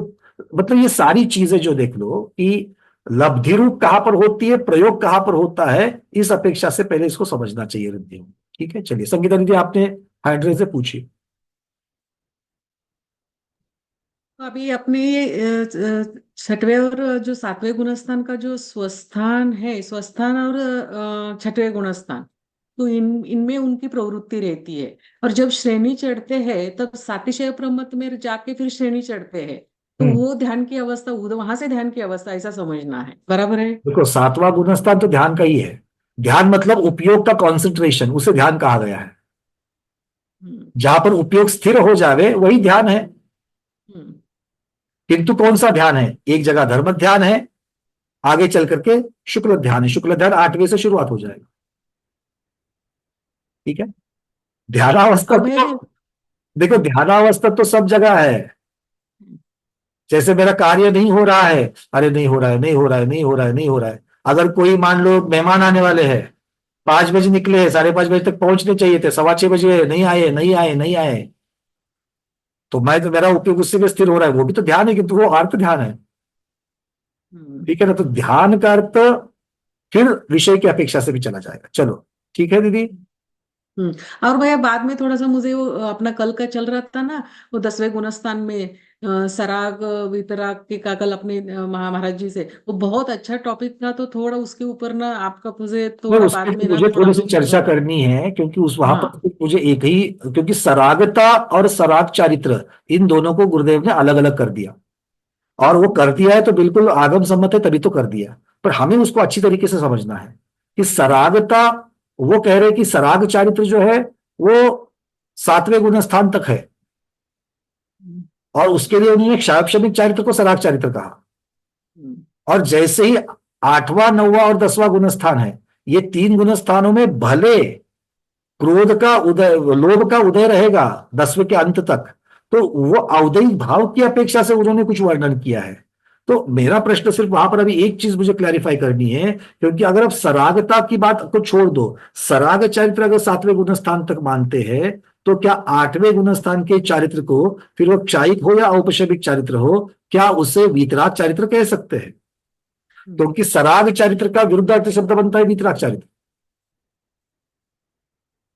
Speaker 1: मतलब ये सारी चीजें जो देख लो कि लब्धि रूप कहां पर होती है, प्रयोग कहां पर होता है, इस अपेक्षा से पहले इसको समझना चाहिए रिद्धियों। ठीक है, चलिए। संगीता दीदी, आपने हाइड्रे से पूछी।
Speaker 11: अभी अपने छठवें और जो सातवें गुणस्थान का जो स्वस्थान है, स्वस्थान और छठवें गुणस्थान, तो इनमें उनकी प्रवृत्ति रहती है। और जब श्रेणी चढ़ते हैं तब सातिशय प्रमत में जाके फिर श्रेणी चढ़ते हैं, तो वो ध्यान की अवस्था, वहां से ध्यान की अवस्था, ऐसा समझना है। बराबर है?
Speaker 1: देखो, सातवां गुणस्थान तो ध्यान का ही है। ध्यान मतलब उपयोग का कॉन्सेंट्रेशन, उसे ध्यान कहा गया है। जहां पर उपयोग स्थिर हो जावे वही ध्यान है। किंतु कौन सा ध्यान है? एक जगह धर्म ध्यान है, आगे चल करके शुक्ल ध्यान है। शुक्ल ध्यान 8वें से शुरुआत हो जाएगा। ठीक है, ध्यानावस्था तो देखो, ध्यानावस्था तो सब जगह है। जैसे मेरा कार्य नहीं हो रहा है, अरे नहीं हो रहा है, नहीं हो रहा है, नहीं हो रहा है, नहीं हो रहा है। अगर कोई मान लो मेहमान आने वाले हैं, 5 बजे निकले, 5:30 बजे तक पहुंचने चाहिए थे, 6:15 बजे नहीं आए, नहीं आए, नहीं आए, तो मेरा उपयोग उससे भी स्थिर हो रहा है, वो भी तो ध्यान है, किंतु वो अर्थ ध्यान है। ठीक है ना? तो ध्यान का अर्थ फिर विषय की अपेक्षा से भी चला जाएगा। चलो, ठीक है दीदी।
Speaker 11: और भैया बाद में थोड़ा सा मुझे वो अपना कल का चल रहा था ना, वो 10वें गुणस्थान में सराग वितराग के का कल अपने महाराज जी से, वो बहुत अच्छा टॉपिक था। तो थोड़ा उसके ऊपर ना आपका मुझे थोड़ा बाद में
Speaker 1: मुझे थोड़ी सी चर्चा करनी है, क्योंकि उस वहां पर मुझे एक ही, क्योंकि सरागता और सराग चारित्र इन दोनों को गुरुदेव ने अलग अलग कर दिया, और वो कर दिया है तो बिल्कुल आगम सम्मत है, तभी तो कर दिया। पर हमें उसको अच्छी तरीके से समझना है कि सरागता, वो कह रहे कि सराग चारित्र जो है वो 7वें गुणस्थान तक है, और उसके लिए उन्होंने क्षायक्षमिक चारित्र को सराग चारित्र कहा। और जैसे ही 8वां 9वां और 10वां गुणस्थान है, ये 3 गुणस्थानों में भले क्रोध का उदय, लोभ का उदय रहेगा 10वें के अंत तक, तो वो अवदैहिक भाव की अपेक्षा से उन्होंने कुछ वर्णन किया है। तो मेरा प्रश्न सिर्फ वहां पर अभी एक चीज मुझे क्लैरिफाई करनी है, क्योंकि अगर आप सरागता की बात को छोड़ दो, सराग चारित्र अगर 7वें गुणस्थान तक मानते हैं, तो क्या 8वें गुणस्थान के चारित्र को, फिर वो क्षायिक हो या औपशमिक चारित्र हो, क्या उसे वीतराग चारित्र कह सकते हैं? क्योंकि सराग चारित्र का विरुद्धार्थ शब्द बनता है वीतराग चारित्र।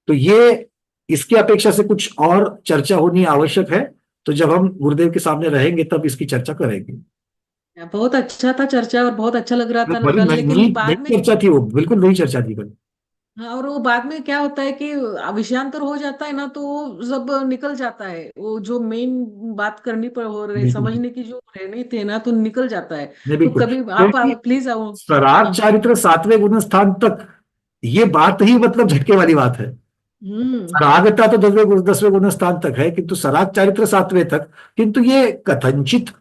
Speaker 1: तो ये इसकी अपेक्षा से कुछ और चर्चा होनी आवश्यक है। तो जब हम गुरुदेव के सामने रहेंगे तब इसकी चर्चा करेंगे।
Speaker 11: बहुत अच्छा था चर्चा, और बहुत अच्छा लग रहा था
Speaker 1: बड़ी
Speaker 11: लेकिन बाद में
Speaker 1: चर्चा थी, वो बिल्कुल नई चर्चा थी।
Speaker 11: हाँ, और वो बाद में क्या होता है कि विषयांतर हो जाता है ना, तो वो सब निकल जाता है। वो जो मेन बात करनी पर हो रही, समझने की जो रहनी थी ना, तो निकल जाता है। तो कभी आप प्लीज आओ।
Speaker 1: सराग चारित्र 7वें गुणस्थान तक, ये बात ही मतलब झटके वाली बात है। सरागता तो 10वें गुणस्थान तक है, किंतु सराग चारित्र 7वें तक। किंतु ये कथनचित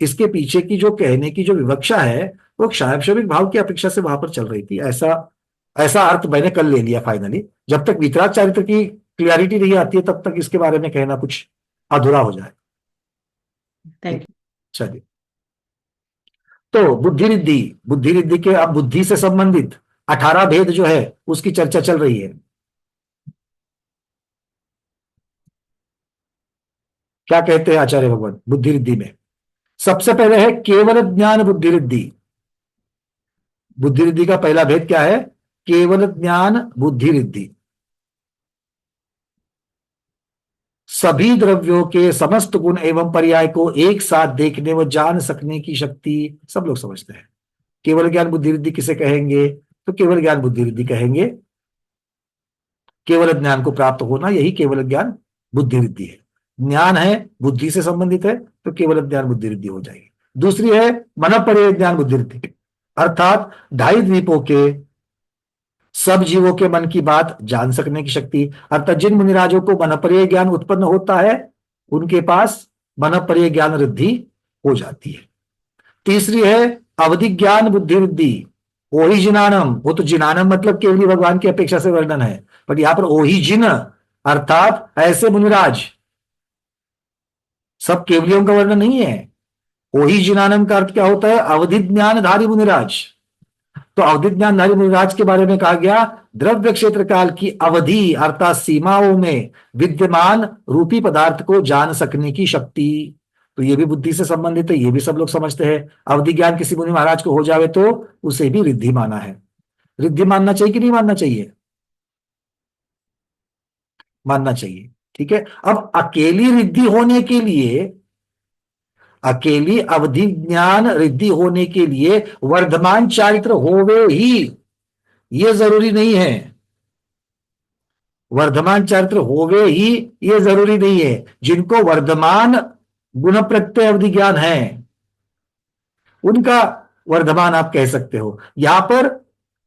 Speaker 1: इसके पीछे की जो कहने की जो विवक्षा है, वो क्षायक्षमिक भाव की अपेक्षा से वहां पर चल रही थी, ऐसा ऐसा अर्थ मैंने कल ले लिया फाइनली। जब तक वितराग चारित्र की क्लियरिटी नहीं आती है तब तक इसके बारे में कहना कुछ अधूरा हो जाए।
Speaker 11: Thank you.
Speaker 1: चलिए, तो बुद्धि रिद्धि, बुद्धि रिद्धि के अब बुद्धि से संबंधित 18 भेद जो है उसकी चर्चा चल रही है। क्या कहते हैं आचार्य भगवान बुद्धि रिद्धि में? सबसे पहले है केवल ज्ञान बुद्धि रिद्धि। बुद्धि रिद्धि का पहला भेद क्या है? केवल ज्ञान बुद्धि रिद्धि। सभी द्रव्यों के समस्त गुण एवं पर्याय को एक साथ देखने व जान सकने की शक्ति, सब लोग समझते हैं। केवल ज्ञान बुद्धि रिद्धि किसे कहेंगे? तो केवल ज्ञान बुद्धि रिद्धि कहेंगे। केवल ज्ञान को प्राप्त होना, यही केवल ज्ञान बुद्धि रिद्धि है। ज्ञान है बुद्धि से संबंधित है तो केवल ज्ञान बुद्धि रिद्धि हो जाएगी। दूसरी है मनःपर्यय ज्ञान बुद्धि रिद्धि, अर्थात 2.5 द्वीपों के सब जीवों के मन की बात जान सकने की शक्ति। अर्थात जिन मुनिराजों को मनःपर्यय ज्ञान उत्पन्न होता है उनके पास मनःपर्यय ज्ञान रिद्धि हो जाती है। तीसरी है अवधि ज्ञान बुद्धि रिद्धि, ओहि जिनानम। वो तो जिनानम मतलब केवली भगवान की अपेक्षा से वर्णन है, बट यहां पर ओहि जिन अर्थात ऐसे मुनिराज, सब केवलियों का वर्णन नहीं है। ओहि जिनानम का अर्थ क्या होता है? अवधि ज्ञानधारी मुनिराज। तो अवधि ज्ञानधारी मुनिराज के बारे में कहा गया द्रव्य क्षेत्र काल की अवधि अर्थात सीमाओं में विद्यमान रूपी पदार्थ को जान सकने की शक्ति। तो ये भी बुद्धि से संबंधित है, ये भी सब लोग समझते हैं। अवधि ज्ञान किसी मुनि महाराज को हो जावे तो उसे भी रिद्धि माना है। रिद्धि मानना चाहिए कि नहीं मानना चाहिए? मानना चाहिए, ठीक है। अब अकेली रिद्धि होने के लिए, अकेली अवधि ज्ञान रिद्धि होने के लिए वर्धमान चारित्र होवे ही ये जरूरी नहीं है। वर्धमान चारित्र होवे ही ये जरूरी नहीं है। जिनको वर्धमान गुण प्रत्यय अवधि ज्ञान है उनका वर्धमान आप कह सकते हो। यहां पर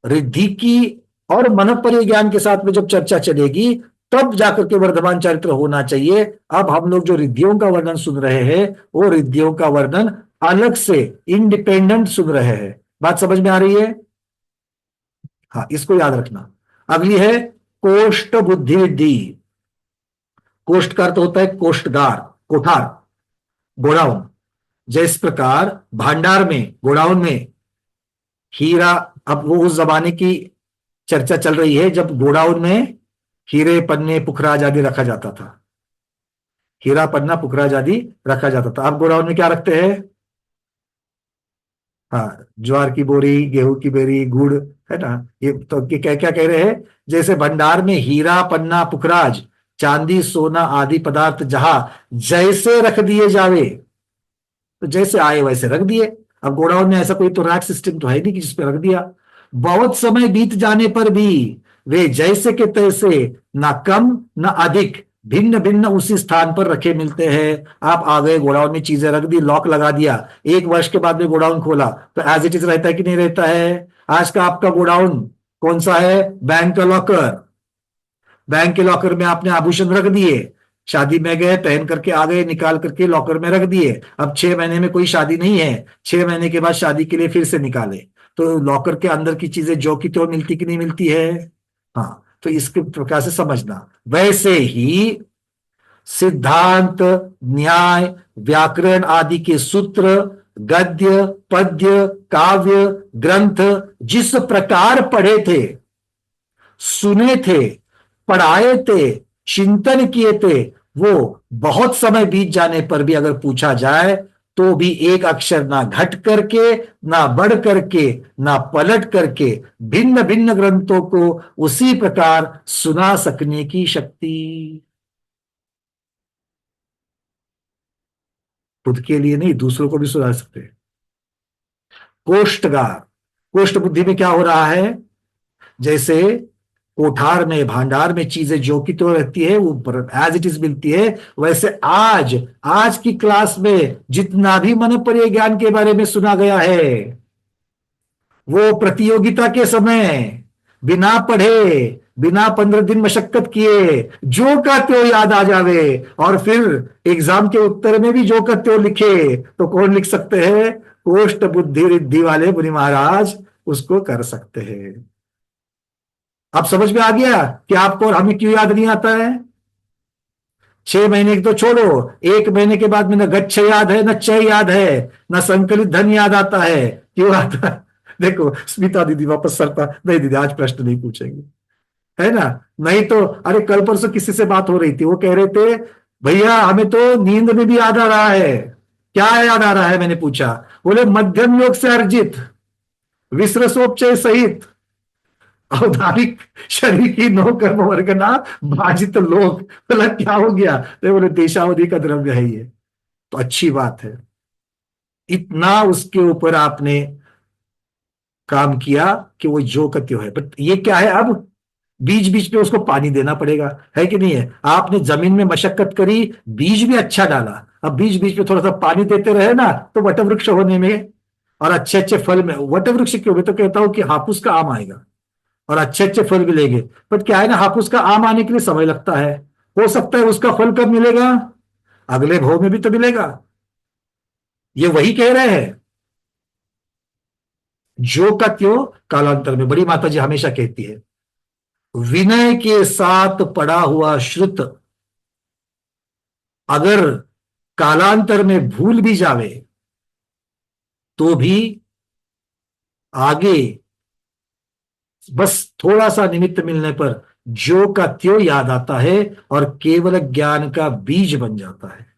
Speaker 1: रिद्धि की और मनःपर्यय ज्ञान के साथ में जब चर्चा चलेगी तब जाकर के वर्धमान चारित्र होना चाहिए। अब हम लोग जो रिद्धियों का वर्णन सुन रहे हैं वो रिद्धियों का वर्णन अलग से इंडिपेंडेंट सुन रहे हैं। बात समझ में आ रही है? हाँ, इसको याद रखना। अगली है कोष्ठ बुद्धि रिद्धि। कोष्ठ का अर्थ होता है कोष्ठगार, कोठार, गोडाउन। जिस प्रकार भांडार में, गोडाउन में हीरा, अब वो उस जमाने की चर्चा चल रही है जब गोडाउन में हीरे पन्ने पुखराज आदि रखा जाता था। हीरा पन्ना पुखराज आदि रखा जाता था। अब गोडाउन में क्या रखते हैं? हाँ, ज्वार की बोरी, गेहूं की बोरी, गुड़, है ना। ये तो क्या क्या कह रहे हैं? जैसे भंडार में हीरा पन्ना पुखराज चांदी सोना आदि पदार्थ जहां जैसे रख दिए जावे, तो जैसे आए वैसे रख दिए। अब गोडाउन में ऐसा कोई तो रैक सिस्टम तो है नहीं कि जिसपे रख दिया। बहुत समय बीत जाने पर भी वे जैसे के तैसे ना कम ना अधिक भिन्न भिन्न उसी स्थान पर रखे मिलते हैं। आप आ गए गोडाउन में, चीजें रख दी, लॉक लगा दिया, 1 वर्ष के बाद में गोडाउन खोला तो एज इट इज रहता है कि नहीं रहता है? आज का आपका गोडाउन कौन सा है? बैंक का लॉकर। बैंक के लॉकर में आपने आभूषण रख दिए, शादी में गए, पहन करके आ गए, निकाल करके लॉकर में रख दिए। अब 6 महीने में कोई शादी नहीं है, 6 महीने के बाद शादी के लिए फिर से निकाले, तो लॉकर के अंदर की चीजें जो की तो मिलती कि नहीं मिलती है? हाँ, तो इसके प्रकार से समझना। वैसे ही सिद्धांत, न्याय, व्याकरण आदि के सूत्र, गद्य, पद्य, काव्य, ग्रंथ जिस प्रकार पढ़े थे, सुने थे, पढ़ाए थे, चिंतन किए थे, वो बहुत समय बीत जाने पर भी अगर पूछा जाए तो भी एक अक्षर ना घट करके, ना बढ़ करके, ना पलट करके भिन्न भिन्न ग्रंथों को उसी प्रकार सुना सकने की शक्ति। खुद के लिए नहीं, दूसरों को भी सुना सकते। कोष्ठगार, कोष्ठ बुद्धि में क्या हो रहा है? जैसे कोठार में, भांडार में चीजें जो की तो रहती है वो एज इट इज मिलती है, वैसे आज की क्लास में जितना भी मनःपर्यय ज्ञान के बारे में सुना गया है वो प्रतियोगिता के समय बिना पढ़े, बिना 15 दिन मशक्कत किए जो का त्यो याद आ जावे और फिर एग्जाम के उत्तर में भी जो का त्यो लिखे, तो कौन लिख सकते हैं? कोष्ठ बुद्धि रिद्धि वाले मुनि महाराज उसको कर सकते हैं। अब समझ में आ गया कि आपको और हमें क्यों याद नहीं आता है? 6 महीने की तो छोड़ो, 1 महीने के बाद में न गच्छ याद है, न चय याद है, न संकलित धन याद आता है। क्यों आता है? देखो स्मिता दीदी वापस सरता, नहीं दीदी आज प्रश्न नहीं पूछेंगे, है ना? नहीं तो अरे कल परसों किसी से बात हो रही थी, वो कह रहे थे भैया हमें तो नींद में भी याद आ रहा है। क्या याद आ रहा है? मैंने पूछा, बोले मध्यम योग से अर्जित विसरसोपचय सहित औदारिक शरीर की नौ कर्म वर्गना बाजित लोक। बोला क्या हो गया? तो बोले देशावधि का द्रव्य है ये। तो अच्छी बात है, इतना उसके ऊपर आपने काम किया कि वो जो का त्यों है। बट ये क्या है, अब बीच बीच में उसको पानी देना पड़ेगा, है कि नहीं है? आपने जमीन में मशक्कत करी, बीज भी अच्छा डाला, अब बीच बीच में थोड़ा सा पानी देते रहे ना, तो वटवृक्ष होने में और अच्छे अच्छे फल में, वटवृक्ष क्यों? मैं तो कहता हूं कि हापुस का आम आएगा और अच्छे अच्छे फल भी लेंगे। बट क्या है ना, हापुस का आम आने के लिए समय लगता है, हो सकता है उसका फल कब मिलेगा? अगले भव में भी तो मिलेगा। ये वही कह रहे हैं, जो का त्यों कालांतर में। बड़ी माता जी हमेशा कहती है, विनय के साथ पड़ा हुआ श्रुत अगर कालांतर में भूल भी जावे तो भी आगे बस थोड़ा सा निमित्त मिलने पर जो का त्यों याद आता है और केवल ज्ञान का बीज बन जाता है।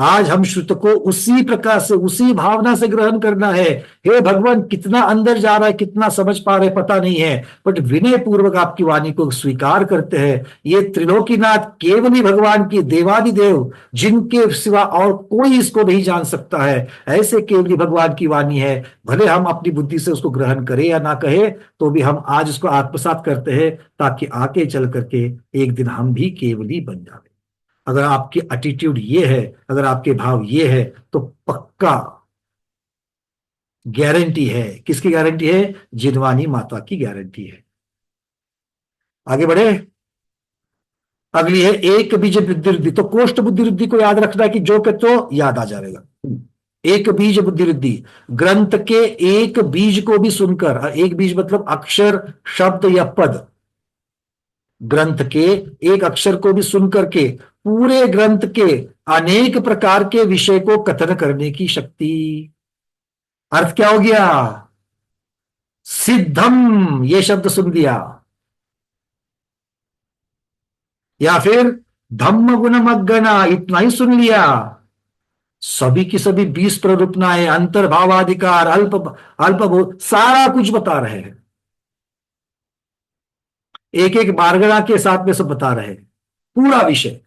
Speaker 1: आज हम श्रुत को उसी प्रकार से, उसी भावना से ग्रहण करना है। हे भगवान, कितना अंदर जा रहा है, कितना समझ पा रहे पता नहीं है, बट विनय पूर्वक आपकी वाणी को स्वीकार करते हैं। ये त्रिलोकीनाथ केवल ही भगवान की देवादिदेव, जिनके सिवा और कोई इसको नहीं जान सकता है, ऐसे केवल भगवान की वाणी है। भले हम अपनी बुद्धि से उसको ग्रहण करें या ना कहे, तो भी हम आज उसको आत्मसात करते हैं, ताकि आगे चल करके एक दिन हम भी केवली बन जाए। अगर आपकी एटीट्यूड ये है, अगर आपके भाव ये है, तो पक्का गारंटी है। किसकी गारंटी है? जिनवानी माता की गारंटी है। आगे बढ़े, अगली है एक बीज बुद्धि रुद्धि। तो कोष्ठ बुद्धि रुद्धि को याद रखना है कि जो के तो याद आ जाएगा। एक बीज बुद्धि रुद्धि, ग्रंथ के एक बीज को भी सुनकर, एक बीज मतलब अक्षर, शब्द या पद, ग्रंथ के एक अक्षर को भी सुनकर के पूरे ग्रंथ के अनेक प्रकार के विषय को कथन करने की शक्ति। अर्थ क्या हो गया? सिद्धम, ये शब्द सुन दिया, या फिर धम्म गुणमग्गना, इतना ही सुन लिया। सभी की सभी 20 प्ररूपनाएं, अंतर्भावाधिकार, अल्प सारा कुछ बता रहे हैं, एक एक बारगणा के साथ में सब बता रहे हैं पूरा विषय।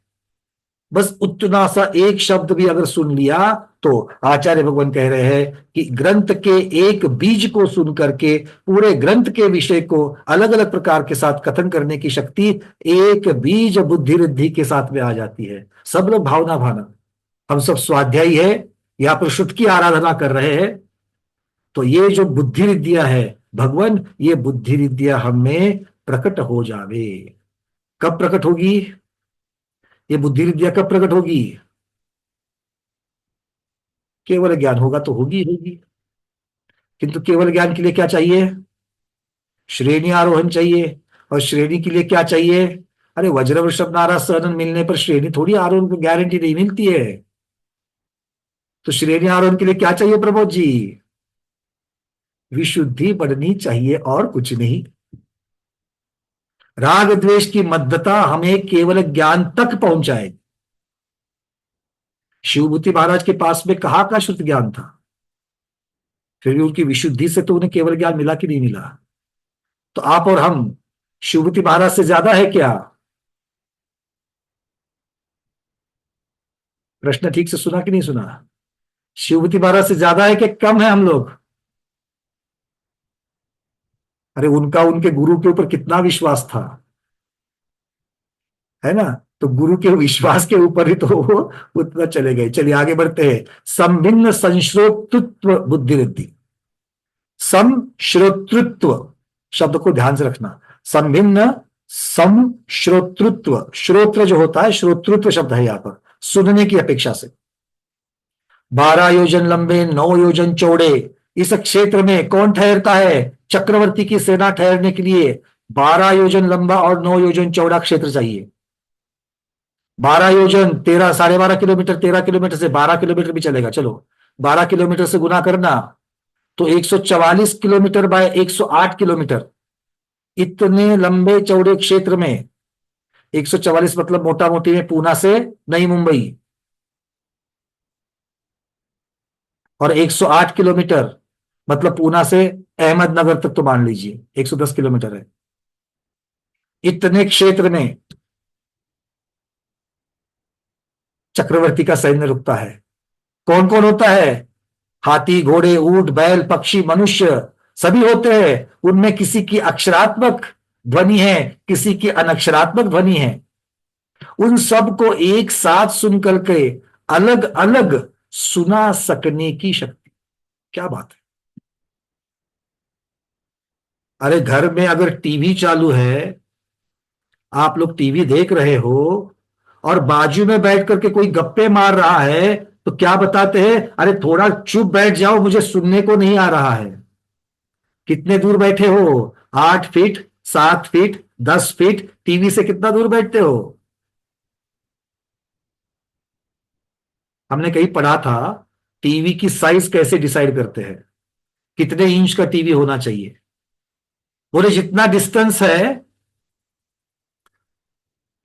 Speaker 1: बस उतना सा एक शब्द भी अगर सुन लिया, तो आचार्य भगवान कह रहे हैं कि ग्रंथ के एक बीज को सुन करके पूरे ग्रंथ के विषय को अलग अलग प्रकार के साथ कथन करने की शक्ति एक बीज बुद्धि रिद्धि के साथ में आ जाती है। सब लोग भावना भाना, हम सब स्वाध्यायी है, यहां पर शुद्ध की आराधना कर रहे हैं। तो ये जो बुद्धि रिद्धियां है, भगवान ये बुद्धि रिद्धियां हमें प्रकट हो जावे। कब प्रकट होगी ये बुद्धि विद्या? कब प्रकट होगी? केवल ज्ञान होगा तो होगी होगी। किंतु केवल ज्ञान के लिए क्या चाहिए? श्रेणी आरोहण चाहिए। और श्रेणी के लिए क्या चाहिए? अरे वज्र वृषभ नारा सहन मिलने पर श्रेणी थोड़ी आरोहण की गारंटी नहीं मिलती है। तो श्रेणी आरोहण के लिए क्या चाहिए प्रमोद जी? विशुद्धि बढ़नी चाहिए और कुछ नहीं। राग द्वेष की मध्यता हमें केवल ज्ञान तक पहुंचाएगी। शिवभूति महाराज के पास में कहाँ का शुद्ध ज्ञान था, फिर भी उनकी विशुद्धि से तो उन्हें केवल ज्ञान मिला कि नहीं मिला? तो आप और हम शिवभूति महाराज से ज्यादा है क्या? प्रश्न ठीक से सुना कि नहीं सुना? शिवभूति महाराज से ज्यादा है कि कम है हम लोग? अरे उनका उनके गुरु के ऊपर कितना विश्वास था, है ना? तो गुरु के विश्वास के ऊपर ही तो वो उतना चले गए। चलिए आगे बढ़ते हैं। संभिन्न संश्रोतृत्व बुद्धि रिद्धि। संश्रोतृत्व शब्द को ध्यान से रखना। संभिन्न संश्रोतृत्व, श्रोत्र जो होता है, श्रोतृत्व शब्द है यहां पर सुनने की अपेक्षा से। 12 योजन लंबे, 9 योजन चौड़े इस क्षेत्र में कौन ठहरता है? चक्रवर्ती की सेना ठहरने के लिए 12 योजन लंबा और 9 योजन चौड़ा क्षेत्र चाहिए। 12 योजन 13, 12.5 किलोमीटर, 13 किलोमीटर से 12 किलोमीटर भी चलेगा, चलो 12 किलोमीटर से गुना करना तो 144 किलोमीटर बाय 108 किलोमीटर, इतने लंबे चौड़े क्षेत्र में 144 मतलब मोटा मोटी में पूना से नई मुंबई, और 108 किलोमीटर मतलब पूना से अहमदनगर तक तो मान लीजिए 110 किलोमीटर है। इतने क्षेत्र में चक्रवर्ती का सैन्य रुकता है। कौन कौन होता है? हाथी, घोड़े, ऊंट, बैल, पक्षी, मनुष्य सभी होते हैं। उनमें किसी की अक्षरात्मक ध्वनि है, किसी की अनक्षरात्मक ध्वनि है। उन सब को एक साथ सुन करके अलग अलग सुना सकने की शक्ति। क्या बात है! अरे घर में अगर टीवी चालू है, आप लोग टीवी देख रहे हो और बाजू में बैठ करके कोई गप्पे मार रहा है तो क्या बताते हैं? अरे थोड़ा चुप बैठ जाओ, मुझे सुनने को नहीं आ रहा है। कितने दूर बैठे हो? 8 फीट, 7 फीट, 10 फीट टीवी से कितना दूर बैठते हो? हमने कहीं पढ़ा था टीवी की साइज कैसे डिसाइड करते हैं, कितने इंच का टीवी होना चाहिए। बोले जितना डिस्टेंस है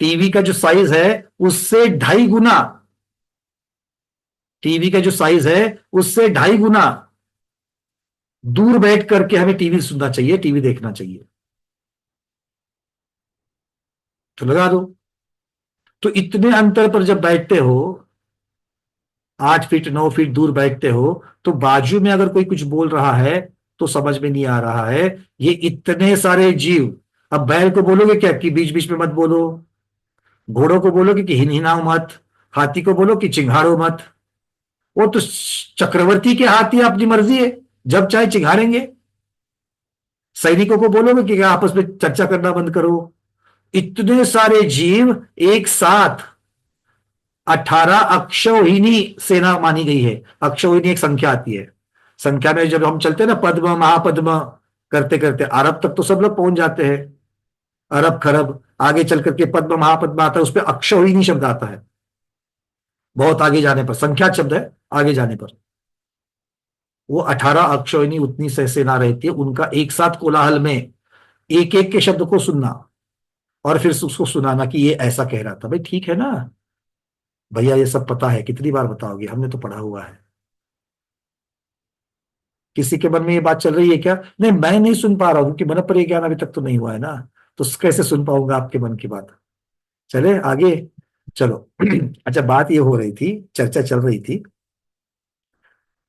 Speaker 1: टीवी का जो साइज है उससे 2.5 गुना, टीवी का जो साइज है उससे 2.5 गुना दूर बैठ करके हमें टीवी सुनना चाहिए, टीवी देखना चाहिए। तो लगा दो, तो इतने अंतर पर जब बैठते हो, 8 फीट 9 फीट दूर बैठते हो, तो बाजू में अगर कोई कुछ बोल रहा है तो समझ में नहीं आ रहा है। ये इतने सारे जीव, अब बैल को बोलोगे क्या कि बीच बीच में मत बोलो, घोड़ों को बोलोगे कि हिनहिनाओ मत, हाथी को बोलो कि चिंघाड़ो मत। वो तो चक्रवर्ती के हाथी, अपनी मर्जी है, जब चाहे चिंघाड़ेंगे। सैनिकों को बोलोगे कि आपस में चर्चा करना बंद करो। इतने सारे जीव एक साथ 18 अक्षौहिणी सेना मानी गई है। अक्षौहिणी एक संख्या आती है, संख्या में जब हम चलते हैं ना पद्म महापद्म करते करते अरब तक तो सब लोग पहुंच जाते हैं, अरब खरब, आगे चल करके पद्म महापद्म आता है, उस पर अक्षौहिणी शब्द आता है। बहुत आगे जाने पर, संख्या शब्द है, आगे जाने पर वो 18 अक्षौहिणी उतनी से सेना रहती है। उनका एक साथ कोलाहल में एक एक के शब्द को सुनना और फिर उसको सुनाना कि ये ऐसा कह रहा था। भाई ठीक है ना भैया, ये सब पता है, कितनी बार बताओगे, हमने तो पढ़ा हुआ है। किसी के मन में ये बात चल रही है क्या? नहीं, मैं नहीं सुन पा रहा हूं क्योंकि मन पर ज्ञान अभी तक तो नहीं हुआ है ना, तो कैसे सुन पाऊंगा आपके मन की बात। चले आगे, चलो। अच्छा, बात ये हो रही थी, चर्चा चल रही थी,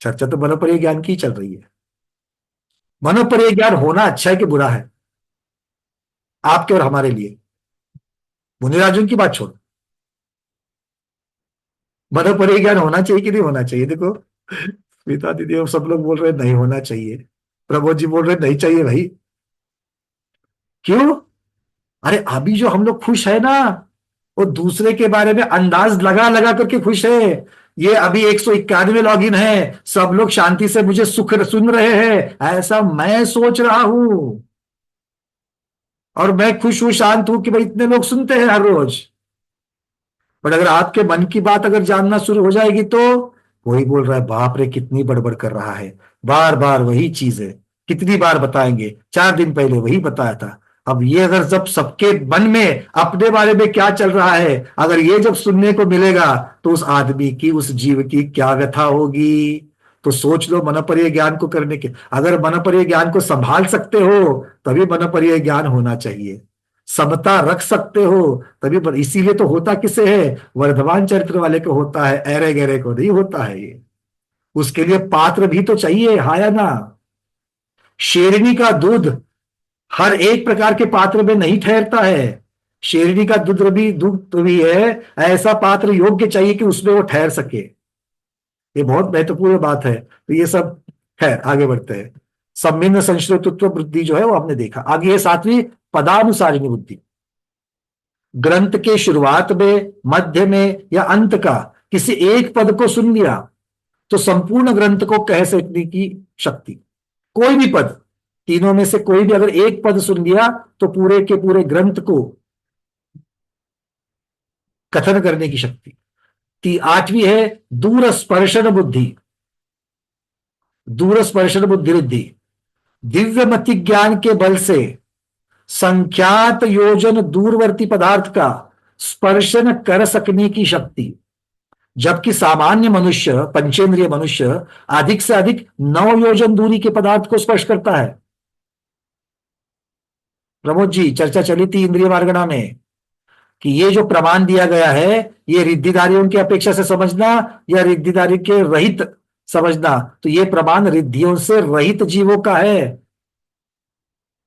Speaker 1: चर्चा तो मनोपरीय ज्ञान की चल रही है। मनोपरीय ज्ञान होना अच्छा है कि बुरा है आपके और हमारे लिए? मुनिराजन की बात छोड़, मनोपरीय ज्ञान होना चाहिए कि नहीं होना चाहिए? देखो स्मिता दीदी और सब लोग बोल रहे नहीं होना चाहिए, प्रमोद जी बोल रहे नहीं चाहिए। भाई क्यों? अरे अभी जो हम लोग खुश है ना, वो दूसरे के बारे में अंदाज लगा लगा करके खुश है। ये अभी 191 लॉगिन है, सब लोग शांति से मुझे सुख सुन रहे हैं, ऐसा मैं सोच रहा हूं और मैं खुश हूं, शांत हूं कि भाई इतने लोग सुनते हैं हर रोज। पर अगर आपके मन की बात अगर जानना शुरू हो जाएगी तो वही बोल रहा है बाप रे कितनी बड़बड़ कर रहा है, बार बार वही चीज है, कितनी बार बताएंगे, 4 दिन पहले वही बताया था। अब ये अगर जब सबके मन में अपने बारे में क्या चल रहा है, अगर ये जब सुनने को मिलेगा तो उस आदमी की, उस जीव की क्या व्यथा होगी। तो सोच लो मनोपरीय ज्ञान को करने के, अगर मनोपरीय ज्ञान को संभाल सकते हो तभी मनोपरीय ज्ञान होना चाहिए। समता रख सकते हो तभी, इसीलिए तो होता किसे है? वर्धमान चरित्र वाले को होता है, ऐरे गहरे को नहीं होता है। ये उसके लिए पात्र भी तो चाहिए, हाँ या ना? शेरनी का दूध हर एक प्रकार के पात्र में नहीं ठहरता है। शेरनी का दूध भी है, ऐसा पात्र योग्य चाहिए कि उसमें वो ठहर सके। ये बहुत महत्वपूर्ण बात है। तो ये सब खैर आगे बढ़ते हैं। सम्मिन्न संश्रोतृत्व बुद्धि जो है वो आपने देखा। आगे है 7वीं पदानुसारिणी बुद्धि। ग्रंथ के शुरुआत में, मध्य में या अंत का किसी एक पद को सुन लिया तो संपूर्ण ग्रंथ को कह सकने की शक्ति। कोई भी पद, तीनों में से कोई भी अगर एक पद सुन लिया तो पूरे के पूरे ग्रंथ को कथन करने की शक्ति। आठवीं है दूर स्पर्शन बुद्धि, दूर स्पर्शन बुद्धि रिद्धि, दिव्य मति ज्ञान के बल से संख्यात योजन दूरवर्ती पदार्थ का स्पर्शन कर सकने की शक्ति। जबकि सामान्य मनुष्य, पंचेंद्रिय मनुष्य अधिक से अधिक 9 योजन दूरी के पदार्थ को स्पर्श करता है। प्रमोद जी, चर्चा चली थी इंद्रिय मार्गणा में कि ये जो प्रमाण दिया गया है ये रिद्धिधारियों की अपेक्षा से समझना या रिद्धिधारी के रहित समझना, तो ये प्रमाण रिद्धियों से रहित जीवों का है।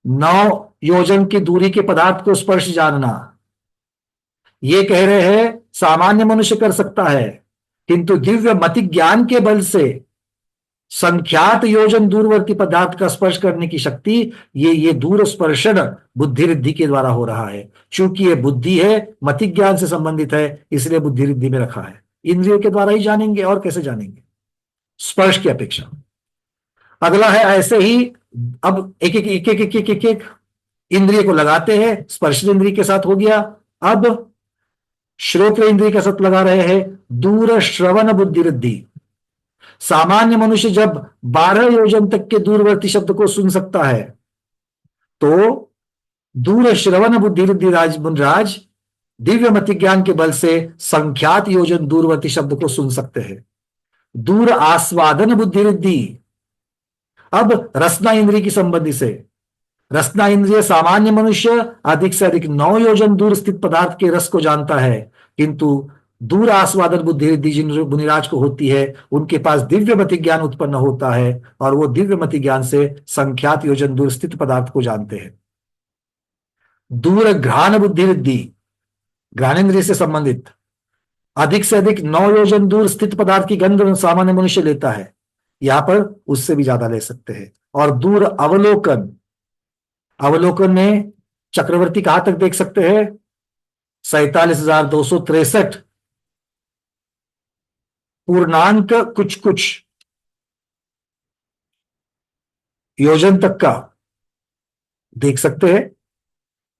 Speaker 1: 9 योजन की दूरी के पदार्थ को स्पर्श जानना, ये कह रहे हैं सामान्य मनुष्य कर सकता है, किंतु दिव्य मति ज्ञान के बल से संख्यात योजन दूरवर्ती पदार्थ का स्पर्श करने की शक्ति ये दूर स्पर्शन बुद्धि रिद्धि के द्वारा हो रहा है। चूंकि ये बुद्धि है, मति ज्ञान से संबंधित है, इसलिए बुद्धि रिद्धि में रखा है। इंद्रियों के द्वारा ही जानेंगे, और कैसे जानेंगे स्पर्श की अपेक्षा। अगला है ऐसे ही, अब एक एक एक एक एक एक एक, एक इंद्रिय को लगाते हैं, स्पर्श इंद्रिय के साथ हो गया। अब श्रोत्र इंद्रिय के साथ लगा रहे हैं दूर श्रवण बुद्धि रिद्धि। सामान्य मनुष्य जब 12 योजन तक के दूरवर्ती शब्द को सुन सकता है, तो दूर श्रवण बुद्धि रिद्धि मुनराज दिव्य मति ज्ञान के बल से संख्यात योजन दूरवर्ती शब्द को सुन सकते हैं। दूर आस्वादन बुद्धि रिद्धि। अब रसना इंद्रिय की संबंधी से, रसना इंद्रिय सामान्य मनुष्य अधिक से अधिक 9 योजन दूर स्थित पदार्थ के रस को जानता है, किंतु दूर आस्वादन बुद्धि रिद्धि जिन मुनिराज को होती है, उनके पास दिव्य मति ज्ञान उत्पन्न होता है और वो दिव्य मति ज्ञान से संख्यात योजन दूर स्थित पदार्थ को जानते हैं। दूर घ्राण बुद्धि रिद्धि, घ्राणेन्द्रिय से संबंधित अधिक से अधिक 9 योजन दूर स्थित पदार्थ की गंध सामान्य मनुष्य लेता है, यहां पर उससे भी ज्यादा ले सकते हैं। और दूर अवलोकन, अवलोकन में चक्रवर्ती कहां तक देख सकते हैं? 47,263 पूर्णांक कुछ कुछ योजन तक का देख सकते हैं,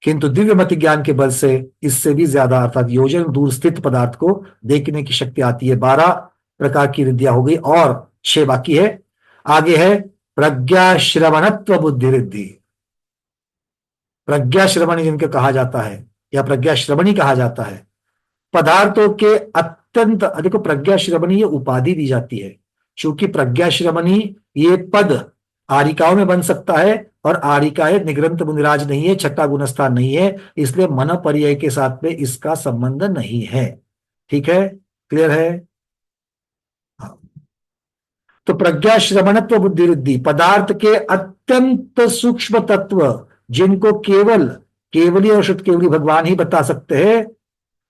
Speaker 1: किंतु दिव्य मति ज्ञान के बल से इससे भी ज्यादा अर्थात योजन दूर स्थित पदार्थ को देखने की शक्ति आती है। 12 प्रकार की रिद्धियां हो गई और 6 बाकी है। आगे है प्रज्ञा श्रवणत्व बुद्धि रिद्धि। प्रज्ञा श्रवणी जिनके कहा जाता है या प्रज्ञा श्रवणी कहा जाता है, पदार्थों के अत्यंत, देखो प्रज्ञा श्रवणी ये उपाधि दी जाती है, चूंकि प्रज्ञा श्रवणी ये पद आरिकाओं में बन सकता है और आरिकाएं निग्रंथ मुनिराज नहीं है, छठा गुणस्थान नहीं है, इसलिए मन पर्याय के साथ में इसका संबंध नहीं है। ठीक है, क्लियर है? हाँ। तो प्रज्ञा श्रवणत्व बुद्धि रिद्धि पदार्थ के अत्यंत सूक्ष्म तत्व जिनको केवली और शुद्ध केवली भगवान ही बता सकते हैं,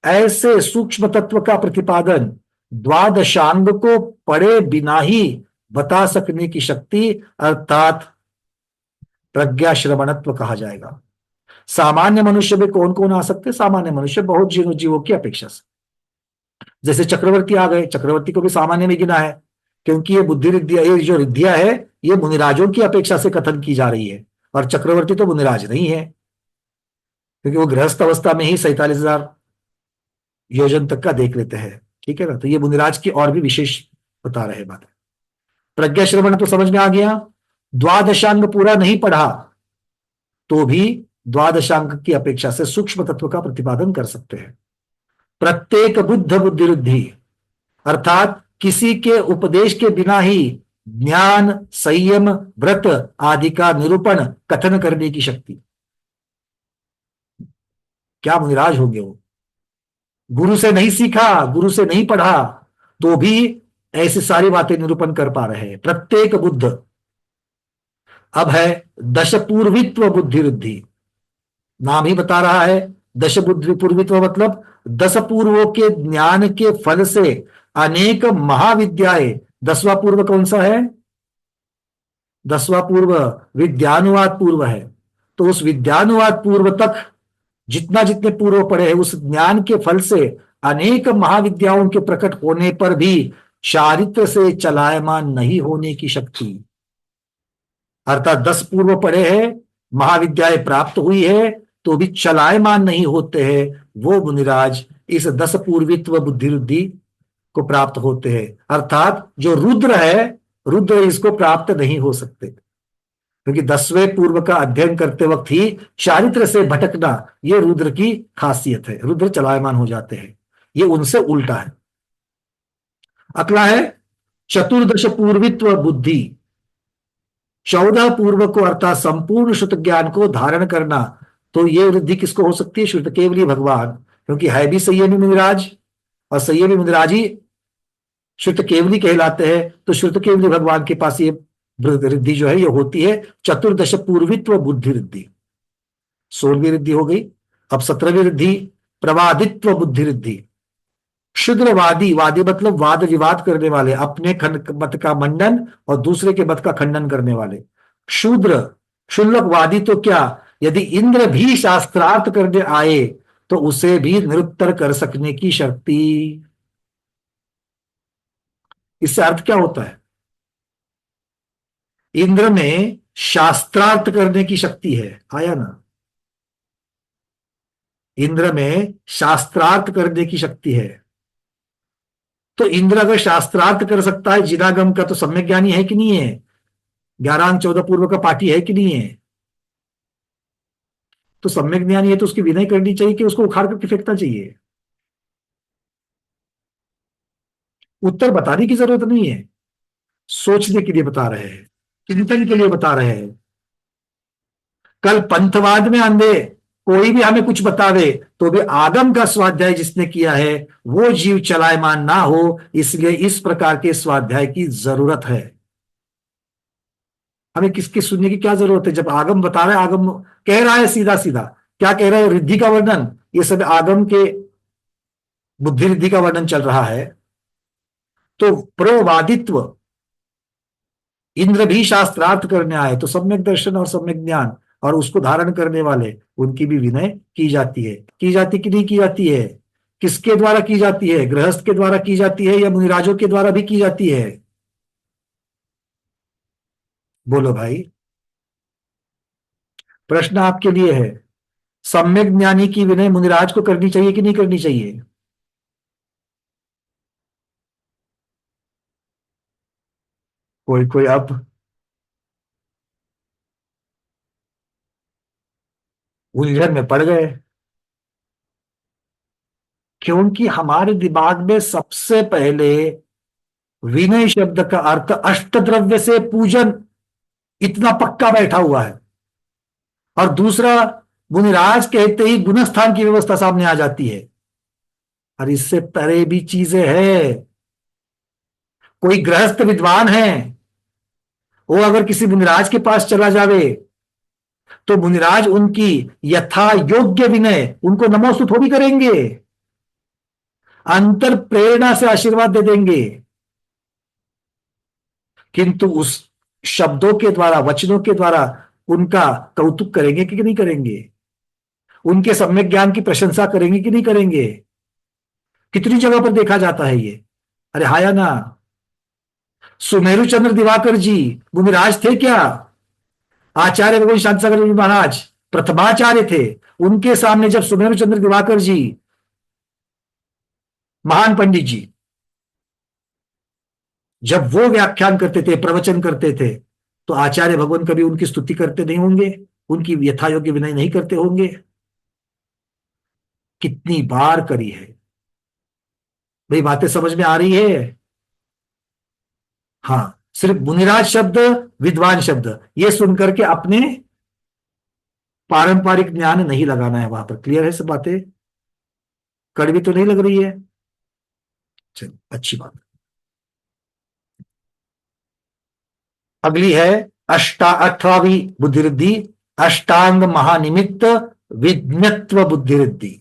Speaker 1: ऐसे सूक्ष्म तत्व का प्रतिपादन द्वादशांग को पढ़े बिना ही बता सकने की शक्ति अर्थात प्रज्ञा श्रवणत्व कहा जाएगा। सामान्य मनुष्य में कौन कौन आ सकते? सामान्य मनुष्य बहुत जीवों की अपेक्षा से, जैसे चक्रवर्ती आ गए, चक्रवर्ती को भी सामान्य में गिना है, क्योंकि ये बुद्धि रिद्धिया, ये जो रिद्धिया है ये मुनिराजों की अपेक्षा से कथन की जा रही है, और चक्रवर्ती तो मुनिराज नहीं है, क्योंकि वो गृहस्थ अवस्था में ही 47,000 योजन तक का देख लेते हैं। ठीक है ना, तो ये मुनिराज की और भी विशेष बता रहे बात। प्रज्ञा श्रवण तो समझ में आ गया। द्वादशांग पूरा नहीं पढ़ा तो भी द्वादशांग की अपेक्षा से सूक्ष्म तत्व का प्रतिपादन कर सकते हैं। प्रत्येक बुद्ध बुद्धि रिद्धि अर्थात किसी के उपदेश के बिना ही ज्ञान, संयम, व्रत आदि का निरूपण कथन करने की शक्ति। क्या मुनिराज होंगे वो? गुरु से नहीं सीखा, गुरु से नहीं पढ़ा तो भी ऐसी सारी बातें निरूपण कर पा रहे हैं। प्रत्येक बुद्ध। अब है दश पूर्वित्व बुद्धि रिद्धि, नाम ही बता रहा है। दश बुद्धि पूर्वित्व मतलब 10 पूर्वों के ज्ञान के फल से अनेक महाविद्याएं। 10वां पूर्व कौन सा है? 10वां पूर्व विद्यानुवाद पूर्व है। तो उस विद्यानुवाद पूर्व तक जितने पूर्व पढ़े हैं उस ज्ञान के फल से अनेक महाविद्याओं के प्रकट होने पर भी चारित्र से चलायमान नहीं होने की शक्ति। अर्थात 10 पूर्व पढ़े हैं, महाविद्याएं प्राप्त हुई है, तो भी चलायमान नहीं होते हैं, वो मुनिराज इस 10 पूर्वित्व बुद्धिवृद्धि को प्राप्त होते हैं। अर्थात जो रुद्र है, रुद्र इसको प्राप्त नहीं हो सकते, क्योंकि 10वें पूर्व का अध्ययन करते वक्त ही चारित्र से भटकना ये रुद्र की खासियत है, रुद्र चलायमान हो जाते हैं, ये उनसे उल्टा है। अगला है चतुर्दश पूर्वित्व बुद्धि, 14 पूर्व को अर्थात संपूर्ण शुद्ध ज्ञान को धारण करना। तो ये वृद्धि किसको हो सकती है? शुद्ध केवली भगवान, क्योंकि है भी संयमी मुनिराज, और संयमी मुनिराज ही शुद्ध केवली कहलाते हैं। तो शुद्ध केवली भगवान के पास ये वृद्धि जो है ये होती है चतुर्दश पूर्वित्व बुद्धि वृद्धि। 16वीं वृद्धि हो गई। अब 17वीं वृद्धि प्रवादित्व बुद्धि वृद्धि। क्षुद्रवादी, वादी मतलब वाद विवाद करने वाले, अपने मत का मंडन और दूसरे के मत का खंडन करने वाले। क्षुद्र क्षुल्लकवादी तो क्या, यदि इंद्र भी शास्त्रार्थ करने आए तो उसे भी निरुत्तर कर सकने की शक्ति। इससे अर्थ क्या होता है? इंद्र में शास्त्रार्थ करने की शक्ति है, आया ना? इंद्र में शास्त्रार्थ करने की शक्ति है। तो इंद्र अगर शास्त्रार्थ कर सकता है जिनागम का, तो सम्यक ज्ञानी है कि नहीं है? 11 अंक 14 पूर्व का पाठी है कि नहीं है? तो सम्यक ज्ञानी है तो उसकी विनय करनी चाहिए कि उसको उखाड़ करके फेंकना चाहिए? उत्तर बताने की जरूरत नहीं है, सोचने के लिए बता रहे हैं, चिंतन के लिए बता रहे हैं। कल पंथवाद में अंधे कोई भी हमें कुछ बतावे तो भी आगम का स्वाध्याय जिसने किया है वो जीव चलायमान ना हो, इसलिए इस प्रकार के स्वाध्याय की जरूरत है। हमें किसके सुनने की क्या जरूरत है? जब आगम बता रहा है, आगम कह रहा है सीधा सीधा, क्या कह रहा है? रिद्धि का वर्णन, ये सब आगम के बुद्धि रिद्धि का वर्णन चल रहा है। तो प्रवादित्व, इंद्र भी शास्त्रार्थ करने आए तो सम्यक दर्शन और सम्यक ज्ञान और उसको धारण करने वाले, उनकी भी विनय की जाती है। की जाती कि नहीं की जाती है? किसके द्वारा की जाती है? गृहस्थ के द्वारा की जाती है या मुनिराजों के द्वारा भी की जाती है? बोलो भाई, प्रश्न आपके लिए है। सम्यक ज्ञानी की विनय मुनिराज को करनी चाहिए कि नहीं करनी चाहिए? कोई कोई अब उलझन में पड़ गए, क्योंकि हमारे दिमाग में सबसे पहले विनय शब्द का अर्थ अष्टद्रव्य से पूजन इतना पक्का बैठा हुआ है, और दूसरा मुनिराज कहते ही गुणस्थान की व्यवस्था सामने आ जाती है। और इससे परे भी चीजें हैं। कोई गृहस्थ विद्वान है, वो अगर किसी मुनिराज के पास चला जावे तो मुनिराज उनकी यथा योग्य विनय, उनको नमोस्तु थोड़ी करेंगे, अंतर प्रेरणा से आशीर्वाद दे देंगे, किंतु उस शब्दों के द्वारा, वचनों के द्वारा उनका कौतुक करेंगे कि नहीं करेंगे? उनके सम्यक ज्ञान की प्रशंसा करेंगे कि नहीं करेंगे? कितनी जगह पर देखा जाता है ये। अरे हाया ना, सुमेरु चंद्र दिवाकर जी मुनिराज थे क्या? आचार्य भगवान शांति सागर जी महाराज प्रथमाचार्य थे। उनके सामने जब सुमेरु चंद्र दिवाकर जी, महान पंडित जी, जब वो व्याख्यान करते थे, प्रवचन करते थे, तो आचार्य भगवान कभी उनकी स्तुति करते नहीं होंगे, उनकी यथायोग्य विनय नहीं करते होंगे? कितनी बार करी है भाई, बातें समझ में आ रही है? हाँ, सिर्फ मुनिराज शब्द, विद्वान शब्द ये सुनकर के अपने पारंपरिक ज्ञान नहीं लगाना है वहां पर। क्लियर है सब बातें? कड़वी तो नहीं लग रही है? चलो, अच्छी बात। अगली है 18वीं बुद्धिवृद्धि, अष्टांग महानिमित्त विज्ञत्व बुद्धिवृद्धि।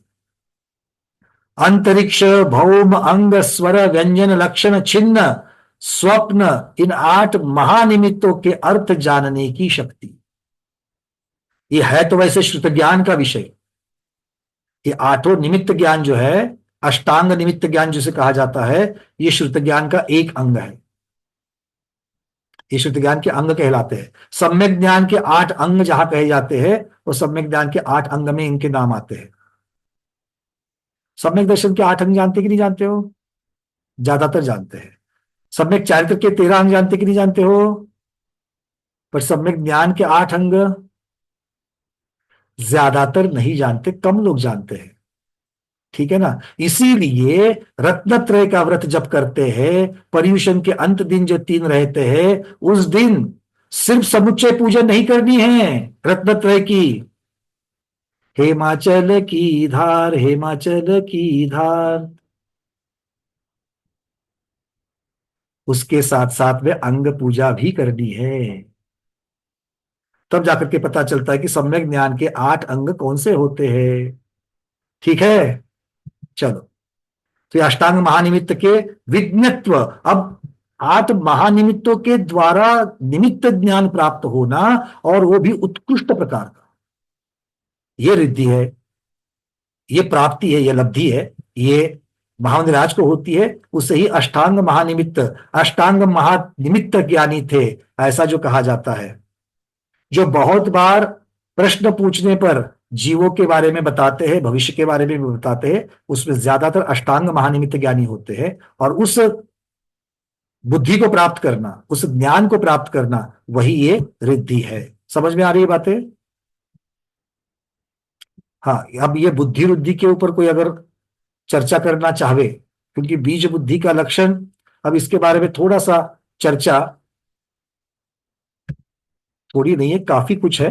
Speaker 1: अंतरिक्ष, भौम, अंग, स्वर, व्यंजन, लक्षण, छिन्न, स्वप्न, इन 8 महानिमित्तों के अर्थ जानने की शक्ति। ये है तो वैसे श्रुत ज्ञान का विषय। ये 8 निमित्त ज्ञान जो है, अष्टांग निमित्त ज्ञान जिसे कहा जाता है, ये श्रुत ज्ञान का एक अंग है। ये श्रुति ज्ञान के अंग कहलाते हैं। सम्यक ज्ञान के 8 अंग जहां कहे जाते हैं, वो सम्यक ज्ञान के 8 अंग में इनके नाम आते हैं। सम्यक दर्शन के 8 अंग जानते कि नहीं जानते हो? ज्यादातर जानते हैं। सम्यक चारित्र के 13 अंग जानते कि नहीं जानते हो? पर सम्यक ज्ञान के 8 अंग ज्यादातर नहीं जानते, कम लोग जानते हैं। ठीक है ना? इसीलिए रत्नत्रय का व्रत जब करते हैं, पर्युषण के अंत दिन जो 3 रहते हैं, उस दिन सिर्फ समुच्चय पूजन नहीं करनी है रत्नत्रय की। हिमाचल की धार, हिमाचल की धार, उसके साथ साथ में अंग पूजा भी करनी है। तब जाकर के पता चलता है कि सम्यक ज्ञान के 8 अंग कौन से होते हैं। ठीक है, चलो। तो ये अष्टांग महानिमित्त के विज्ञत्व, अब 8 महानिमित्तों के द्वारा निमित्त ज्ञान प्राप्त होना, और वो भी उत्कृष्ट प्रकार का, ये रिद्धि है, ये प्राप्ति है, ये लब्धि है, ये महावनराज को होती है। उसे ही अष्टांग महानिमित्त, अष्टांग महानिमित्त ज्ञानी थे, ऐसा जो कहा जाता है। जो बहुत बार प्रश्न पूछने पर जीवों के बारे में बताते हैं, भविष्य के बारे में भी बताते हैं, उसमें ज्यादातर अष्टांग महानिमित्त ज्ञानी होते हैं। और उस बुद्धि को प्राप्त करना, उस ज्ञान को प्राप्त करना, वही ये रिद्धि है। समझ में आ रही है बातें? हाँ, अब ये बुद्धि रुद्धि के ऊपर कोई अगर चर्चा करना चाहे, क्योंकि बीज बुद्धि का लक्षण, अब इसके बारे में थोड़ा सा चर्चा, थोड़ी नहीं है, काफी कुछ है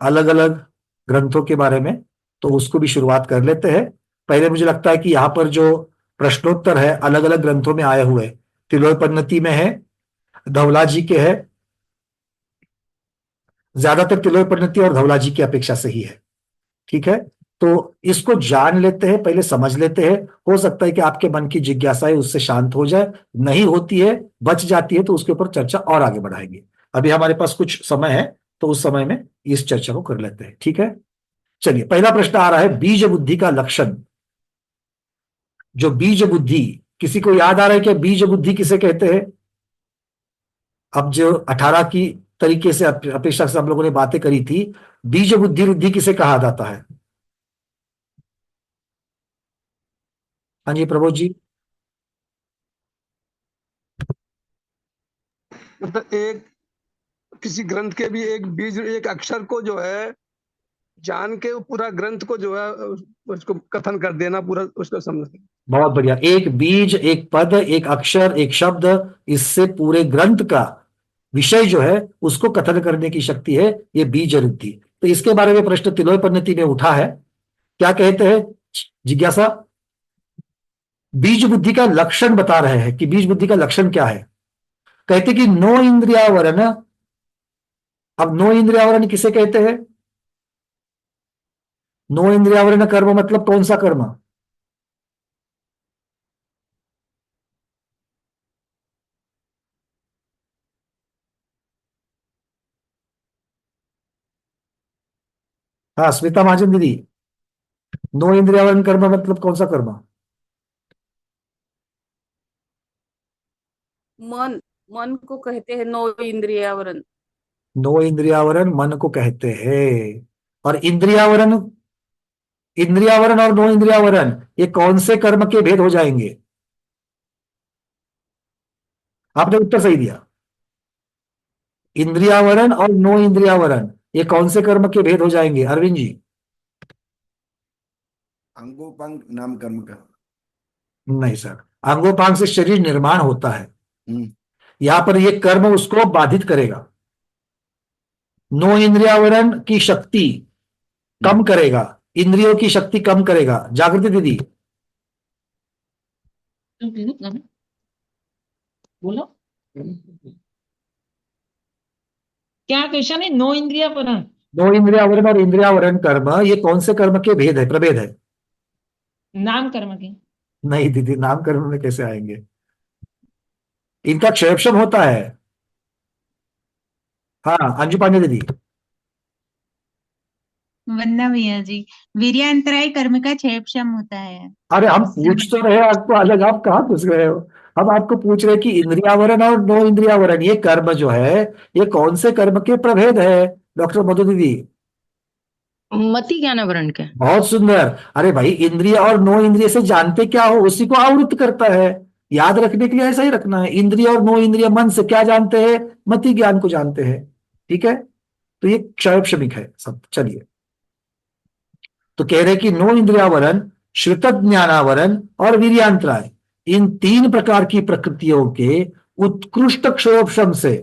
Speaker 1: अलग अलग ग्रंथों के बारे में, तो उसको भी शुरुआत कर लेते हैं। पहले मुझे लगता है कि यहाँ पर जो प्रश्नोत्तर है अलग अलग ग्रंथों में आए हुए, तिलोपन्नति में है, धवला जी के है, ज्यादातर तिलोपन्नति और धवला जी की अपेक्षा से ही है। ठीक है, तो इसको जान लेते हैं, पहले समझ लेते हैं। हो सकता है कि आपके मन की जिज्ञासा है उससे शांत हो जाए, नहीं होती है, बच जाती है, तो उसके ऊपर चर्चा और आगे बढ़ाएंगे। अभी हमारे पास कुछ समय है, तो उस समय में इस चर्चा को कर लेते हैं। ठीक है, चलिए, पहला प्रश्न आ रहा है, बीज बुद्धि का लक्षण। जो बीज बुद्धि, किसी को याद आ रहा है कि बीज बुद्धि किसे कहते हैं? अब जो 18 की तरीके से अपेक्षा से हम लोगों ने बातें करी थी, बीज बुद्धि रुद्धि किसे कहा जाता है? हाँ जी प्रबोध जी।
Speaker 6: मतलब एक किसी ग्रंथ के भी एक बीज, एक अक्षर को जो है जान के पूरा ग्रंथ को जो है उसको कथन कर देना, पूरा उसको समझ।
Speaker 1: बहुत बढ़िया, एक बीज, एक पद, एक अक्षर, एक शब्द, इससे पूरे ग्रंथ का विषय जो है उसको कथन करने की शक्ति है, ये बीज रुद्धि। तो इसके बारे में प्रश्न तिलोपन्नति में उठा है। क्या कहते हैं जिज्ञासा? बीज बुद्धि का लक्षण बता रहे हैं कि बीज बुद्धि का लक्षण क्या है। कहते कि नो इंद्रियावरण। अब नो इंद्रियावरण किसे कहते हैं? नो इंद्रियावरण कर्म मतलब कौन सा कर्म? हाँ स्मिता महाजन दीदी, नो इंद्रियावरण कर्म मतलब कौन सा कर्म?
Speaker 14: मन, मन को कहते हैं नो इंद्रियावरण।
Speaker 1: नो इंद्रियावरण मन को कहते हैं। और इंद्रियावरण, इंद्रियावरण और नो इंद्रियावरण, ये कौन से कर्म के भेद हो जाएंगे? आपने उत्तर सही दिया। इंद्रियावरण और नो इंद्रियावरण, ये कौन से कर्म के भेद हो जाएंगे अरविंद जी?
Speaker 15: अंगोपांग नाम कर्म का।
Speaker 1: नहीं सर, अंगोपांग से शरीर निर्माण होता है, यहां पर ये कर्म उसको बाधित करेगा। नो इंद्रियावरण की शक्ति कम करेगा, इंद्रियों की शक्ति कम करेगा। जागृति दीदी
Speaker 16: बोलो, क्या क्वेश्चन है? नो इंद्रियावरण,
Speaker 1: नो इंद्रियावरण और इंद्रियावरण कर्म, ये कौन से कर्म के भेद है, प्रभेद है?
Speaker 16: नाम कर्म के।
Speaker 1: नहीं दीदी, नाम कर्म में कैसे आएंगे? इनका क्षयक्षम होता है। हाँ अंजू पांडे दीदी।
Speaker 17: वंदना भैया जी, वीर्यांतराय कर्म का क्षयक्षम होता है।
Speaker 1: अरे हम पूछ तो रहे हैं आपको अलग, आप कहाँ घुस गए हो? अब आपको पूछ रहे कि इंद्रियावरण और नो इंद्रियावरण ये कर्म जो है ये कौन से कर्म के प्रभेद है डॉक्टर मधु दीदी?
Speaker 2: मति ज्ञानावरण के।
Speaker 1: बहुत सुंदर। अरे भाई, इंद्रिय और नो इंद्रिय से जानते क्या हो, उसी को आवृत्त करता है। याद रखने के लिए ऐसा ही रखना है। इंद्रिय और नो इंद्रिय मन से क्या जानते हैं? मति ज्ञान को जानते हैं। ठीक है, तो ये क्षयक्षमिक है सब। चलिए, तो कह रहे कि नो इंद्रियावरण, श्रुत ज्ञानावरण और वीर्यांतराय, इन 3 प्रकार की प्रकृतियों के उत्कृष्ट क्षयोपशम से,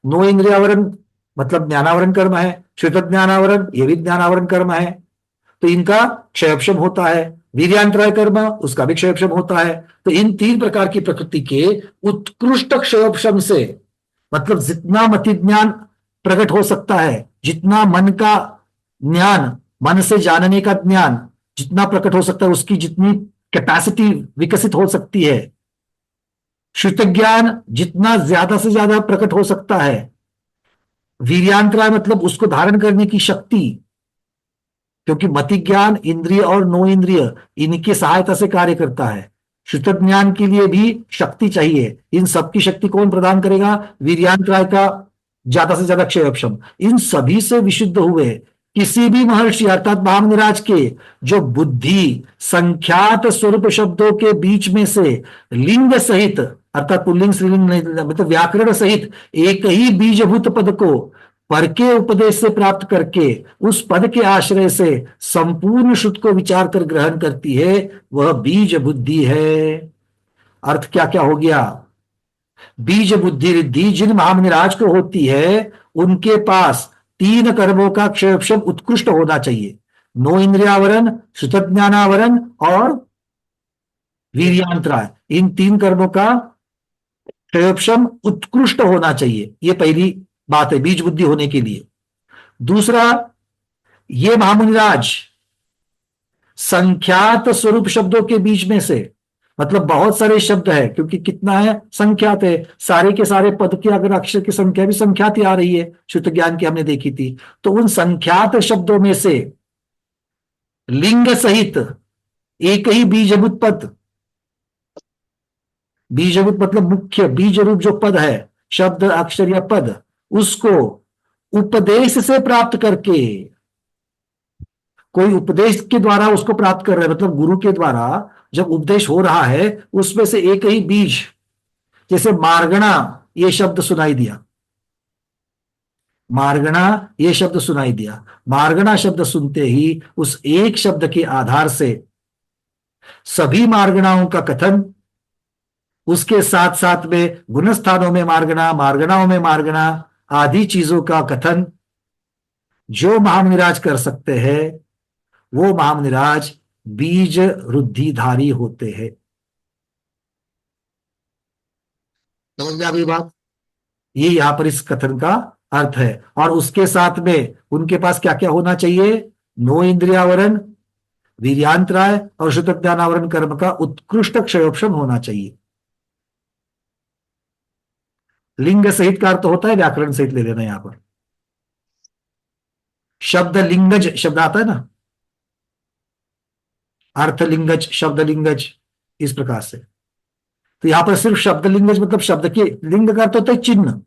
Speaker 1: नो इंद्रियावरण मतलब ज्ञानावरण कर्म है, श्रुत ज्ञानावरण ये भी ज्ञानावरण कर्म है, तो इनका क्षयोपशम होता है। वीर्यांतराय कर्म, उसका भी क्षयोपशम होता है। तो इन 3 प्रकार की प्रकृति के उत्कृष्ट क्षयोपशम से, मतलब जितना मति ज्ञान प्रकट हो सकता है, जितना मन का ज्ञान, मन से जानने का ज्ञान जितना प्रकट हो सकता है, उसकी जितनी कैपेसिटी विकसित हो सकती है, श्रुत ज्ञान जितना ज्यादा से ज्यादा प्रकट हो सकता है, वीर्यांतराय मतलब उसको धारण करने की शक्ति, क्योंकि मति ज्ञान, इंद्रिय और नो इंद्रिय इनकी सहायता से कार्य करता है। श्रुत ज्ञान के लिए भी शक्ति चाहिए। इन सबकी शक्ति कौन प्रदान करेगा? वीर्यांतराय का ज्यादा से ज्यादा क्षयोपशम। इन सभी से विशुद्ध हुए किसी भी महर्षि अर्थात महामनिराज के जो बुद्धि संख्यात स्वरूप शब्दों के बीच में से लिंग सहित, अर्थात पुल्लिंग स्त्रीलिंग नहीं, मतलब व्याकरण सहित एक ही बीजभूत पद को पर के उपदेश से प्राप्त करके उस पद के आश्रय से संपूर्ण श्रुत को विचार कर ग्रहण करती है, वह बीज बुद्धि है। अर्थ क्या क्या हो गया? बीज बुद्धि रिद्धि जिन महामनिराज को होती है, उनके पास 3 कर्मों का क्षयोपशम उत्कृष्ट होना चाहिए। नो इंद्रियावरण, श्रुत ज्ञानावरण और वीर्यांतराय, इन 3 कर्मों का क्षयोपशम उत्कृष्ट होना चाहिए। ये पहली बात है बीज बुद्धि होने के लिए। दूसरा, ये महामुनिराज संख्यात स्वरूप शब्दों के बीच में से, मतलब बहुत सारे शब्द है, क्योंकि कितना है? संख्यात है। सारे के सारे पद की अगर अक्षर की संख्या भी संख्यात ही आ रही है, शुद्ध ज्ञान की हमने देखी थी, तो उन संख्यात शब्दों में से लिंग सहित एक ही बीजभूत पद, बीजभूत मतलब मुख्य बीज रूप जो पद है, शब्द अक्षर या पद, उसको उपदेश से प्राप्त करके, कोई उपदेश के द्वारा उसको प्राप्त कर रहे हैं, मतलब गुरु के द्वारा जब उपदेश हो रहा है, उसमें से एक ही बीज, जैसे मार्गणा ये शब्द सुनाई दिया, मार्गणा ये शब्द सुनाई दिया, मार्गणा शब्द सुनते ही उस एक शब्द के आधार से सभी मार्गणाओं का कथन, उसके साथ साथ में गुणस्थानों में मार्गणा, मार्गणाओं में मार्गणा आदि चीजों का कथन जो महामुनिराज कर सकते हैं, वो महामुनिराज बीज रुद्धिधारी होते हैं। समझ में आ गई बात? ये यहां पर इस कथन का अर्थ है। और उसके साथ में उनके पास क्या क्या होना चाहिए? नो इंद्रियावरण, वीर्यांतराय और शुद्ध ज्ञानावरण कर्म का उत्कृष्ट क्षयोपशम होना चाहिए। लिंग सहित का अर्थ होता है, व्याकरण सहित ले लेना। यहां पर शब्द लिंगज शब्द आता है ना, अर्थ लिंगज, शब्द लिंगज, इस प्रकार से। तो यहां पर सिर्फ शब्द लिंगज मतलब शब्द के लिंग का अर्थ होता है चिन्ह,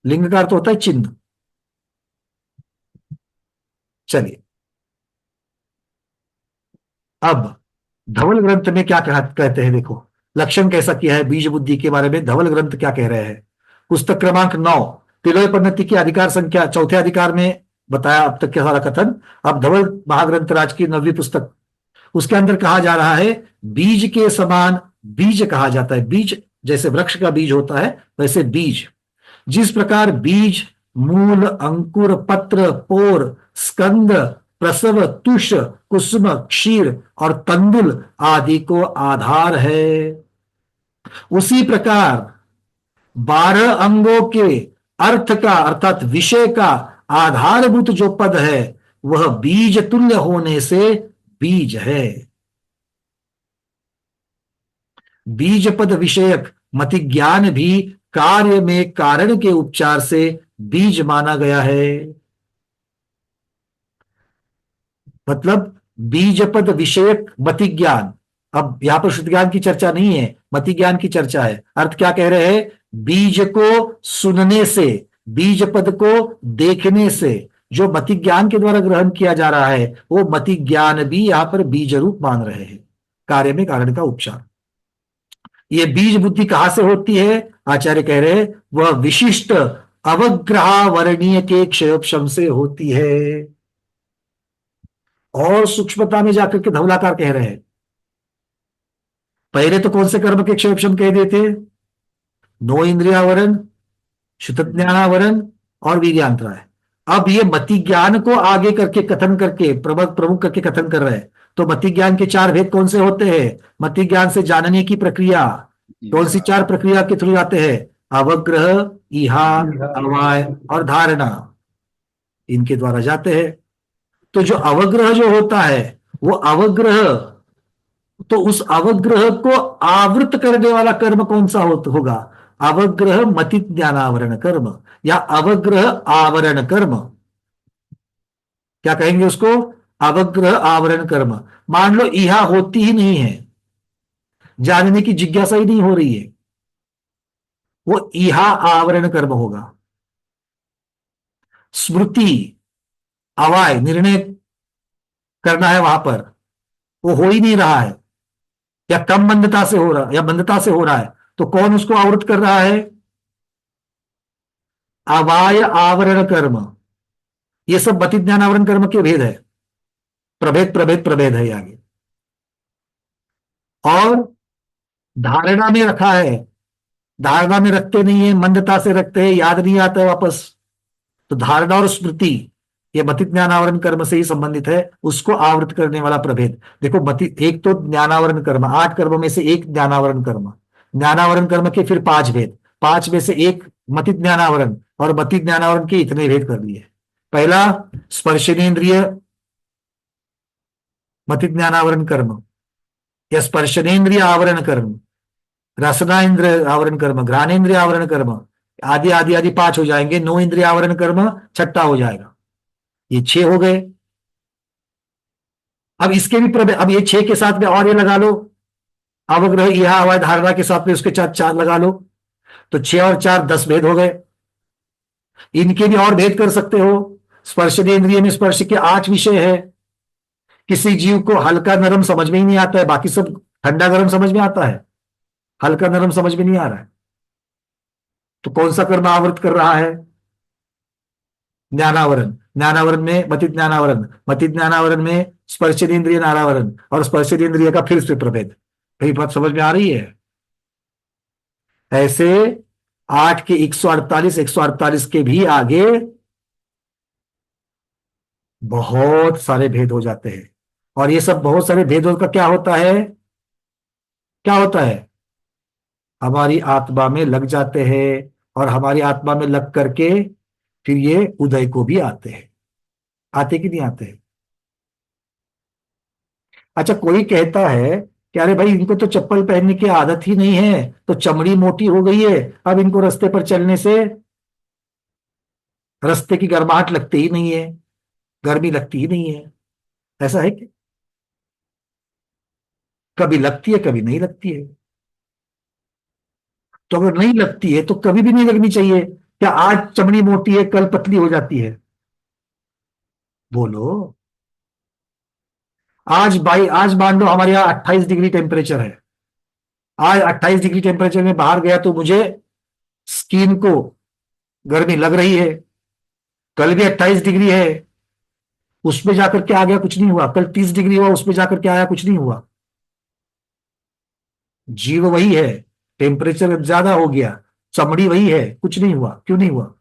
Speaker 1: लिंग का अर्थ होता है चिन्ह। चलिए, अब धवल ग्रंथ में क्या कहते हैं, देखो लक्षण कैसा किया है बीज बुद्धि के बारे में। धवल ग्रंथ क्या कह रहे हैं? पुस्तक क्रमांक 9, तिलोय पन्नति की अधिकार संख्या, चौथे अधिकार में बताया अब तक क्या सारा कथन। अब धवल महाग्रंथ राज की 9वीं पुस्तक, उसके अंदर कहा जा रहा है बीज के समान बीज कहा जाता है। बीज जैसे वृक्ष का बीज होता है, वैसे बीज, जिस प्रकार बीज मूल, अंकुर, पत्र, पोर, स्कंद, प्रसव, तुष, कुसुम, क्षीर और तंडुल आदि को आधार है, उसी प्रकार 12 अंगों के अर्थ का अर्थात विषय का आधारभूत जो पद है, वह बीज तुल्य होने से बीज है। बीज पद विषयक मति ज्ञान भी कार्य में कारण के उपचार से बीज माना गया है। मतलब बीज पद विषयक मति ज्ञान अब यहां पर शुद्ध ज्ञान की चर्चा नहीं है, मति ज्ञान की चर्चा है। अर्थ क्या कह रहे हैं? बीज को सुनने से, बीज पद को देखने से जो मति ज्ञान के द्वारा ग्रहण किया जा रहा है, वो मति ज्ञान भी यहां पर बीज रूप मान रहे हैं। कार्य में कारण का उपचार। ये बीज बुद्धि कहां से होती है? आचार्य कह रहे हैं वह विशिष्ट अवग्रहावरणीय के क्षयोपशम से होती है। और सूक्ष्मता में जाकर के धवलाकार कह रहे हैं, पहले तो कौन से कर्म के क्षयोपशम कह देते? 9 इंद्रियावरण, शुद्ध ज्ञानावरण और वीर्यांतराय। अब ये मति ज्ञान को आगे करके कथन करके प्रमुख करके कथन कर रहे हैं। तो मति ज्ञान के 4 भेद कौन से होते हैं? मति ज्ञान से जानने की प्रक्रिया कौन सी 4 प्रक्रिया के थ्रू जाते हैं? अवग्रह, इहा, अवाय और धारणा, इनके द्वारा जाते हैं। तो जो अवग्रह जो होता है, वो अवग्रह, तो उस अवग्रह को आवृत करने वाला कर्म कौन सा होगा? अवग्रह मति ज्ञानावरण कर्म या अवग्रह आवरण कर्म। क्या कहेंगे उसको? अवग्रह आवरण कर्म। मान लो इहा होती ही नहीं है, जानने की जिज्ञासा ही नहीं हो रही है, वो इहा आवरण कर्म होगा। स्मृति, अवाय, निर्णय करना है वहां पर, वो हो ही नहीं रहा है, या कम मंदता से हो रहा है, या मंदता से हो रहा है, तो कौन उसको आवृत कर रहा है? अवाय आवरण कर्म। ये सब मति ज्ञानावरण कर्म के भेद है, प्रभेद प्रभेद प्रभेद है आगे। और धारणा में रखा है, धारणा में रखते नहीं है, मंदता से रखते हैं, याद नहीं आता है वापस। तो धारणा और स्मृति ये मति ज्ञानावरण कर्म से ही संबंधित है, उसको आवृत करने वाला प्रभेद। देखो मति, एक तो ज्ञानावरण कर्म, 8 कर्मों में से एक ज्ञानावरण कर्म, ज्ञानावरण कर्म के फिर 5 भेद, 5 में से एक मति ज्ञानावरण, और मति ज्ञानावरण के इतने भेद कर दिए। पहला स्पर्शनेन्द्रिय मति ज्ञानावरण कर्म या स्पर्शनेन्द्रिय आवरण कर्म, रसना इंद्रिय आवरण कर्म, घ्राणेन्द्रिय आवरण कर्म, आदि आदि आदि 5 हो जाएंगे। 9 इंद्रिय आवरण कर्म 6ठा हो जाएगा। ये 6 हो गए। अब इसके भी प्रभेद, अब ये 6 के साथ में और ये लगा लो, अवग्रह, यह अवाय, धारणा के साथ में उसके 4 लगा लो, तो 6 और 4 10 भेद हो गए। इनके भी और भेद कर सकते हो। स्पर्शनेन्द्रिय में स्पर्श के 8 विषय है। किसी जीव को हल्का नरम समझ में ही नहीं आता है, बाकी सब ठंडा गर्म समझ में आता है, हल्का नरम समझ में नहीं आ रहा है। तो कौन सा कर्म आवृत कर रहा है? ज्ञानावरण। ज्ञानावरण में मति ज्ञानावरण, मति ज्ञानावरण में स्पर्शनेन्द्रिय नारावरण, और स्पर्शनेन्द्रिय का फिर से प्रभेद। कई बात समझ में आ रही है? ऐसे 8 के 148, 148 के भी आगे बहुत सारे भेद हो जाते हैं। और ये सब बहुत सारे भेदों का क्या होता है? क्या होता है? हमारी आत्मा में लग जाते हैं, और हमारी आत्मा में लग करके फिर ये उदय को भी आते हैं। आते कि नहीं आते? अच्छा, कोई कहता है कि अरे भाई इनको तो चप्पल पहनने की आदत ही नहीं है, तो चमड़ी मोटी हो गई है, अब इनको रास्ते पर चलने से रास्ते की गर्माहट लगती ही नहीं है, गर्मी लगती ही नहीं है। ऐसा है क्या? कभी लगती है, कभी नहीं लगती है। तो अगर नहीं लगती है तो कभी भी नहीं लगनी चाहिए। क्या आज चमड़ी मोटी है, कल पतली हो जाती है? बोलो। आज मान लो हमारे यहाँ 28 डिग्री टेम्परेचर है। आज 28 डिग्री टेम्परेचर में बाहर गया तो मुझे स्किन को गर्मी लग रही है। कल भी 28 डिग्री है, उसमें जाकर के आ गया, कुछ नहीं हुआ। कल 30 डिग्री हुआ, उसमें जाकर के आया, कुछ नहीं हुआ। जीव वही है, टेम्परेचर ज्यादा हो गया, चमड़ी वही है, कुछ नहीं हुआ। क्यों नहीं हुआ?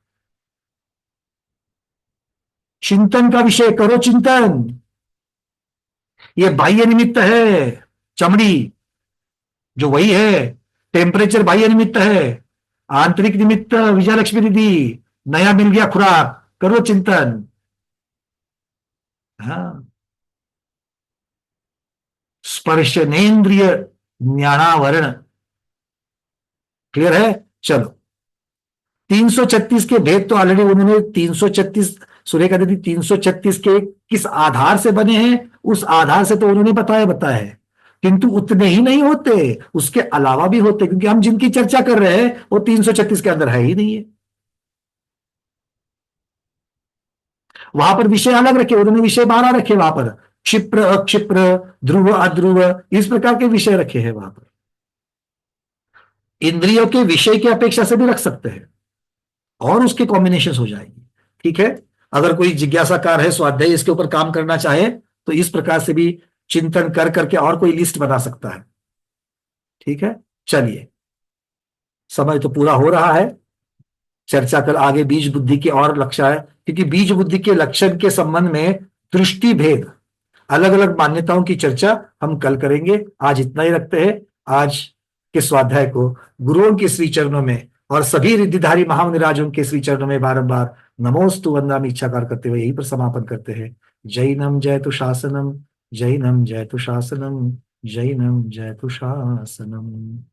Speaker 1: चिंतन का विषय करो, चिंतन। ये बाह्य निमित्त है, चमड़ी जो वही है, टेम्परेचर बाह्य निमित्त है, आंतरिक निमित्त विजयलक्ष्मी दीदी, नया मिल गया खुराक, करो चिंतन। हाँ, स्पर्शनेन्द्रिय ज्ञानावरण। क्लियर है? चलो, 336 के भेद तो ऑलरेडी उन्होंने 336, सुरेखा दीदी 336 के किस आधार से बने हैं, उस आधार से तो उन्होंने बताया है। किंतु उतने ही नहीं होते, उसके अलावा भी होते, क्योंकि हम जिनकी चर्चा कर रहे हैं वो 336 के अंदर है ही नहीं है। वहां पर विषय अलग रखे, उन्होंने विषय 12 रखे वहां पर, क्षिप्र अक्षिप्र, ध्रुव अध्रुव, इस प्रकार के विषय रखे हैं वहां पर। इंद्रियों के विषय की अपेक्षा से भी रख सकते हैं और उसके कॉम्बिनेशन हो जाएंगे। ठीक है, अगर कोई जिज्ञासाकार है, स्वाध्याय इसके ऊपर काम करना चाहे तो इस प्रकार से भी चिंतन कर करके और कोई लिस्ट बना सकता है। ठीक है, चलिए, समय तो पूरा हो रहा है, चर्चा कल आगे बीज बुद्धि के और लक्ष्य है, क्योंकि बीज बुद्धि के लक्षण के संबंध में दृष्टि भेद, अलग अलग मान्यताओं की चर्चा हम कल करेंगे। आज इतना ही रखते हैं। आज के स्वाध्याय को गुरुओं के श्री चरणों में और सभी रिद्धिधारी महामुनिराजों के श्री चरणों में बारंबार नमोस्तु वंदनामि इच्छाकार करते हुए यहीं पर समापन करते हैं। जैनम जयतु शासनम, जैनम जयतु शासनम, जैनम जयतु शासनम।